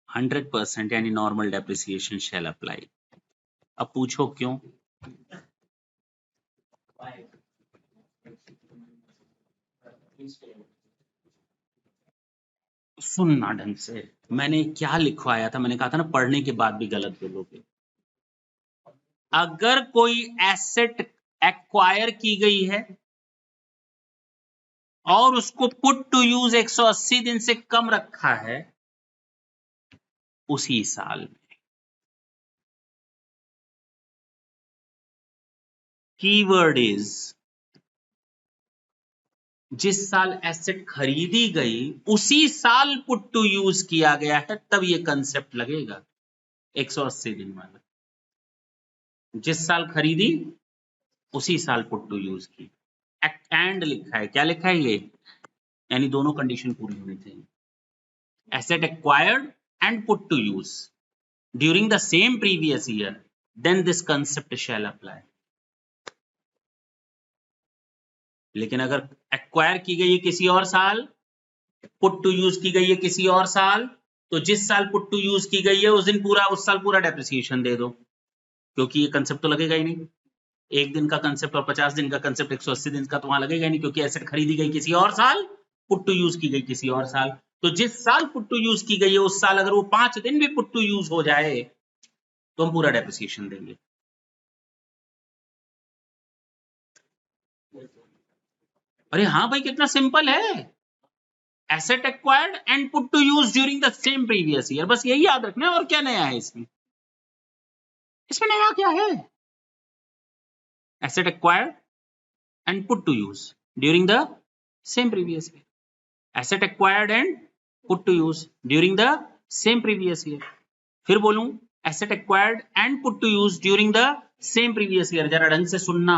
100% यानी नॉर्मल डेप्रिसिएशन शैल अप्लाई। अब पूछो क्यों? सुनना ढंग से, मैंने क्या लिखवाया था? मैंने कहा था ना पढ़ने के बाद भी गलत बोलोगे। अगर कोई एसेट एक्वायर की गई है और उसको पुट टू यूज 180 दिन से कम रखा है उसी साल में, कीवर्ड इज जिस साल एसेट खरीदी गई उसी साल पुट टू यूज किया गया है, तब ये कंसेप्ट लगेगा 180 दिन वाला। जिस साल खरीदी उसी साल पुट टू यूज की। एंड लिखा है, क्या लिखा है ये? यानी दोनों कंडीशन पूरी होनी चाहिए। Asset acquired and put to use during the same previous year, then this concept shall apply. लेकिन अगर एक्वायर की गई है किसी और साल, पुट टू यूज की गई है किसी और साल, तो जिस साल पुट टू यूज की गई है उस दिन पूरा, उस साल पूरा डेप्रिसिएशन दे दो, क्योंकि ये कंसेप्ट तो लगेगा ही नहीं। एक दिन का कंसेप्ट और 50 दिन का कंसेप्ट 180 दिन का तो वहां लगेगा नहीं, क्योंकि एसेट खरीदी गई किसी और साल, पुट टू यूज की गई किसी और साल। तो जिस साल पुट टू यूज की गई है उस साल अगर वो 5 दिन भी पुट टू यूज हो जाए तो हम पूरा डेप्रिसिएशन देंगे। अरे हाँ भाई, कितना सिंपल है। Asset acquired and put to use during the same previous year, बस यही याद रखना है। और क्या नया है इसमें? इसमें नया क्या है? Asset acquired and put to use during the same previous year. Asset acquired and put to use during the same previous year. फिर बोलूं, asset acquired and put to use during the same previous year। जरा ढंग से सुनना।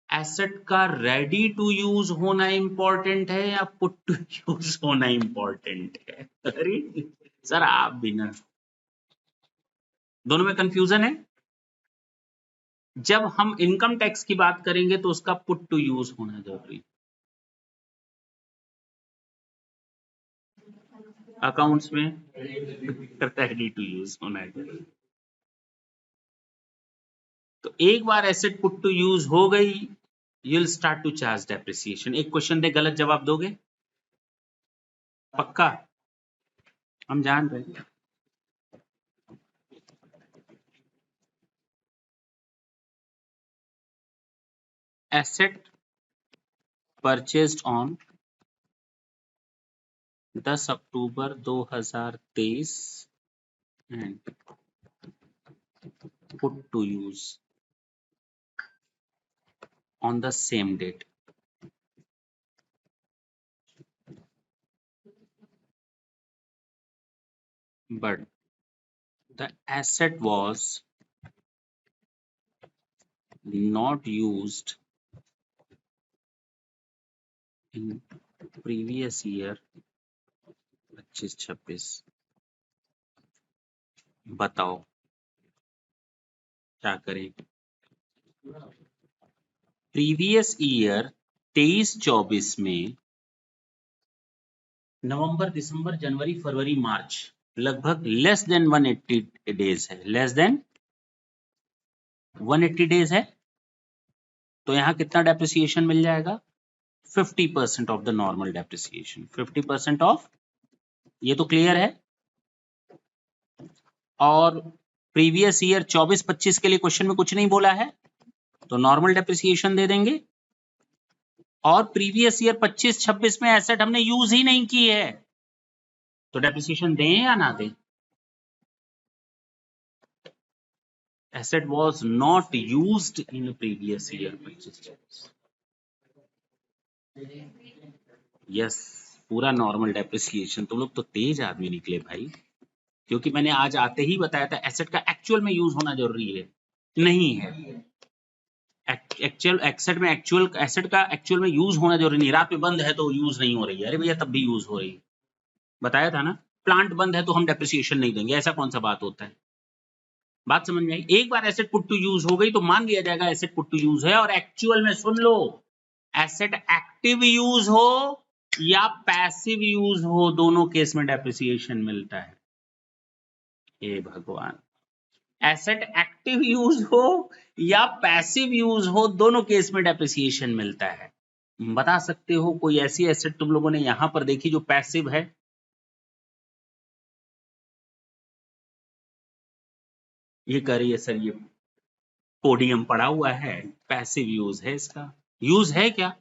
Asset का ready to use होना important है या पुट टू यूज होना इंपॉर्टेंट है? अरे सर आप भी ना, दोनों में कंफ्यूजन है। जब हम इनकम टैक्स की बात करेंगे तो उसका पुट टू यूज होना जरूरी, अकाउंट्स में रेडी टू यूज होना है। तो एक बार एसेट पुट टू यूज हो गई, you will start to charge depreciation. एक क्वेश्चन दे, गलत जवाब दोगे? पक्का? हम जान रहे हैं। Asset purchased on 10 October 2023 and put to use on the same date। but the asset was not used in previous year 25-26। बताओ क्या करें। प्रीवियस ईयर 23-24 में नवंबर, दिसंबर, जनवरी, फरवरी, मार्च लगभग लेस देन 180 डेज है, लेस देन 180 डेज है। तो यहाँ कितना डेप्रिसिएशन मिल जाएगा? 50% of the normal depreciation, 50% of, ये तो क्लियर है। और प्रीवियस ईयर 24-25 के लिए क्वेश्चन में कुछ नहीं बोला है, तो नॉर्मल डेप्रिसिएशन दे देंगे। और प्रीवियस ईयर 25-26 में एसेट हमने यूज ही नहीं की है, तो डेप्रिसिएशन दें या ना दें? Asset was not used in previous year 25-26। Yes, पूरा नॉर्मल डेप्रिसिएशन। तुम लोग तो तेज आदमी निकले भाई, क्योंकि मैंने आज आते ही बताया था एसेट का एक्चुअल में यूज होना जरूरी है, नहीं है। एक्चुअल एसेट में एक्चुअल एसेट का एक्चुअल में यूज होना जरूरी नहीं। रात में बंद है तो यूज नहीं हो रही है, अरे भैया तब भी यूज हो रही है, बताया था ना। प्लांट बंद है तो हम डेप्रिसिएशन नहीं देंगे, ऐसा कौन सा बात होता है? बात समझ में आई? एक बार एसेट पुट टू यूज हो गई तो मान लिया जाएगा एसेट पुट टू यूज है। और एक्चुअल में सुन लो, एसेट एक्टिव यूज हो या पैसिव यूज हो, दोनों केस में डेप्रिसिएशन मिलता है। हे भगवान, एसेट एक्टिव यूज हो या पैसिव यूज हो, दोनों केस में डेप्रिसिएशन मिलता है। बता सकते हो कोई ऐसी एसेट तुम लोगों ने यहां पर देखी जो पैसिव है? ये कह रही है सर ये पोडियम पड़ा हुआ है, पैसिव यूज है इसका। यूज है क्या?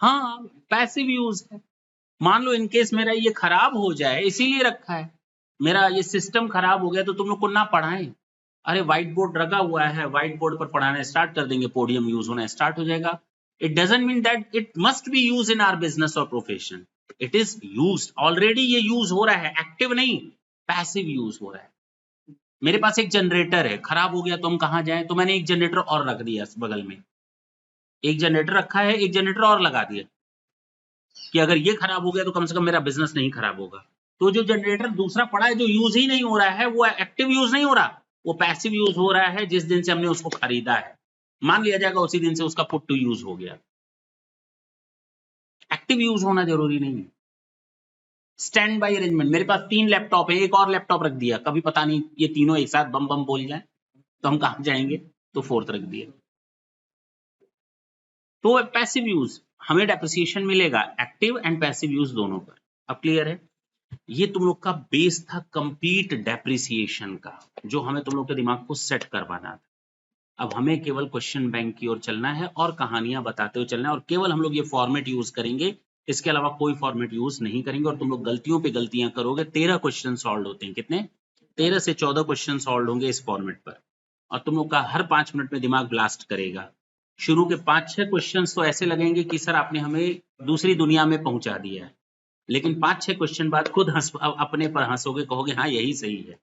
हाँ, पैसिव यूज है। मान लो इनकेस मेरा ये खराब हो जाए, इसीलिए रखा है, मेरा ये सिस्टम खराब हो गया तो तुम लोग को ना पढ़ाएं। अरे व्हाइट बोर्ड रखा हुआ है, व्हाइट बोर्ड पर पढ़ाना स्टार्ट कर देंगे, पोडियम यूज होना स्टार्ट हो जाएगा। It doesn't mean that it must be use in our business और profession. It is used already, ये यूज हो रहा है, एक्टिव नहीं, पैसिव यूज हो रहा है। मेरे पास एक जनरेटर है, खराब हो गया तो हम कहाँ जाएं? तो मैंने एक जनरेटर और रख दिया बगल में, एक जनरेटर रखा है, एक जनरेटर और लगा दिया कि अगर ये खराब हो गया तो कम से कम मेरा बिजनेस नहीं खराब होगा। तो जो जनरेटर दूसरा पड़ा है जो यूज ही नहीं हो रहा है, वो एक्टिव यूज नहीं हो रहा, वो पैसिव यूज हो रहा है। जिस दिन से हमने उसको खरीदा है, मान लिया जाएगा उसी दिन से उसका पुट टू यूज हो गया। एक्टिव यूज होना जरूरी नहीं है। स्टैंड बाई अरेंजमेंट, मेरे पास 3 लैपटॉप है, एक और लैपटॉप रख दिया, कभी पता नहीं ये तीनों एक साथ बम बम बोल जाए तो हम कहां जाएंगे, तो फोर्थ रख दिया। तो पैसिव यूज, हमें डेप्रिसिएशन मिलेगा एक्टिव एंड पैसिव यूज दोनों पर। अब क्लियर है? ये तुम लोग का बेस था कंप्लीट डेप्रिसिएशन का, जो हमें तुम लोग के दिमाग को सेट करवाना था। अब हमें केवल क्वेश्चन बैंक की ओर चलना है और कहानियां बताते हुए चलना है, और केवल हम लोग ये फॉर्मेट यूज करेंगे, इसके अलावा कोई फॉर्मेट यूज नहीं करेंगे। और तुम लोग गलतियों पे गलतियां करोगे। 13 क्वेश्चन सॉल्व होते हैं, कितने? 13 से 14 क्वेश्चन सॉल्व होंगे इस फॉर्मेट पर, और तुम लोग का हर 5 मिनट में दिमाग ब्लास्ट करेगा। शुरू के 5-6 क्वेश्चंस तो ऐसे लगेंगे कि सर आपने हमें दूसरी दुनिया में पहुंचा दिया है, लेकिन 5-6 क्वेश्चन बाद खुद अपने पर हंसोगे, कहोगे हाँ यही सही है।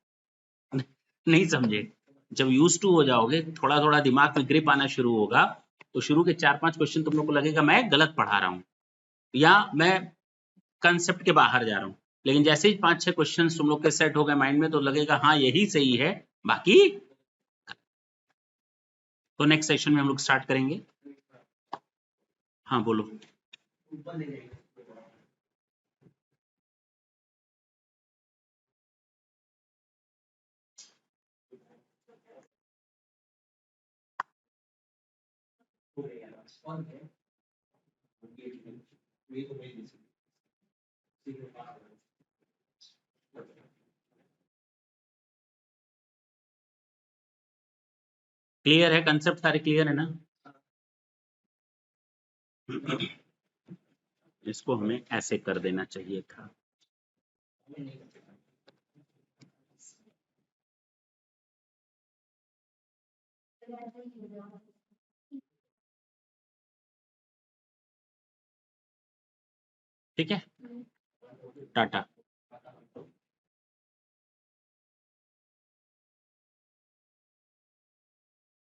नहीं समझे? जब यूज टू हो जाओगे, थोड़ा थोड़ा दिमाग में ग्रिप आना शुरू होगा, तो शुरू के 4-5 क्वेश्चन तुम लोग को लगेगा मैं गलत पढ़ा रहा हूँ या मैं कंसेप्ट के बाहर जा रहा हूँ। लेकिन जैसे ही 5-6 क्वेश्चन तुम लोग के सेट हो गए माइंड में, तो लगेगा हाँ यही सही है, बाकी। तो नेक्स्ट सेशन में हम लोग स्टार्ट करेंगे। हाँ बोलो। क्लियर है? कंसेप्ट सारे क्लियर है ना? इसको हमें ऐसे कर देना चाहिए था। ठीक है, टाटा।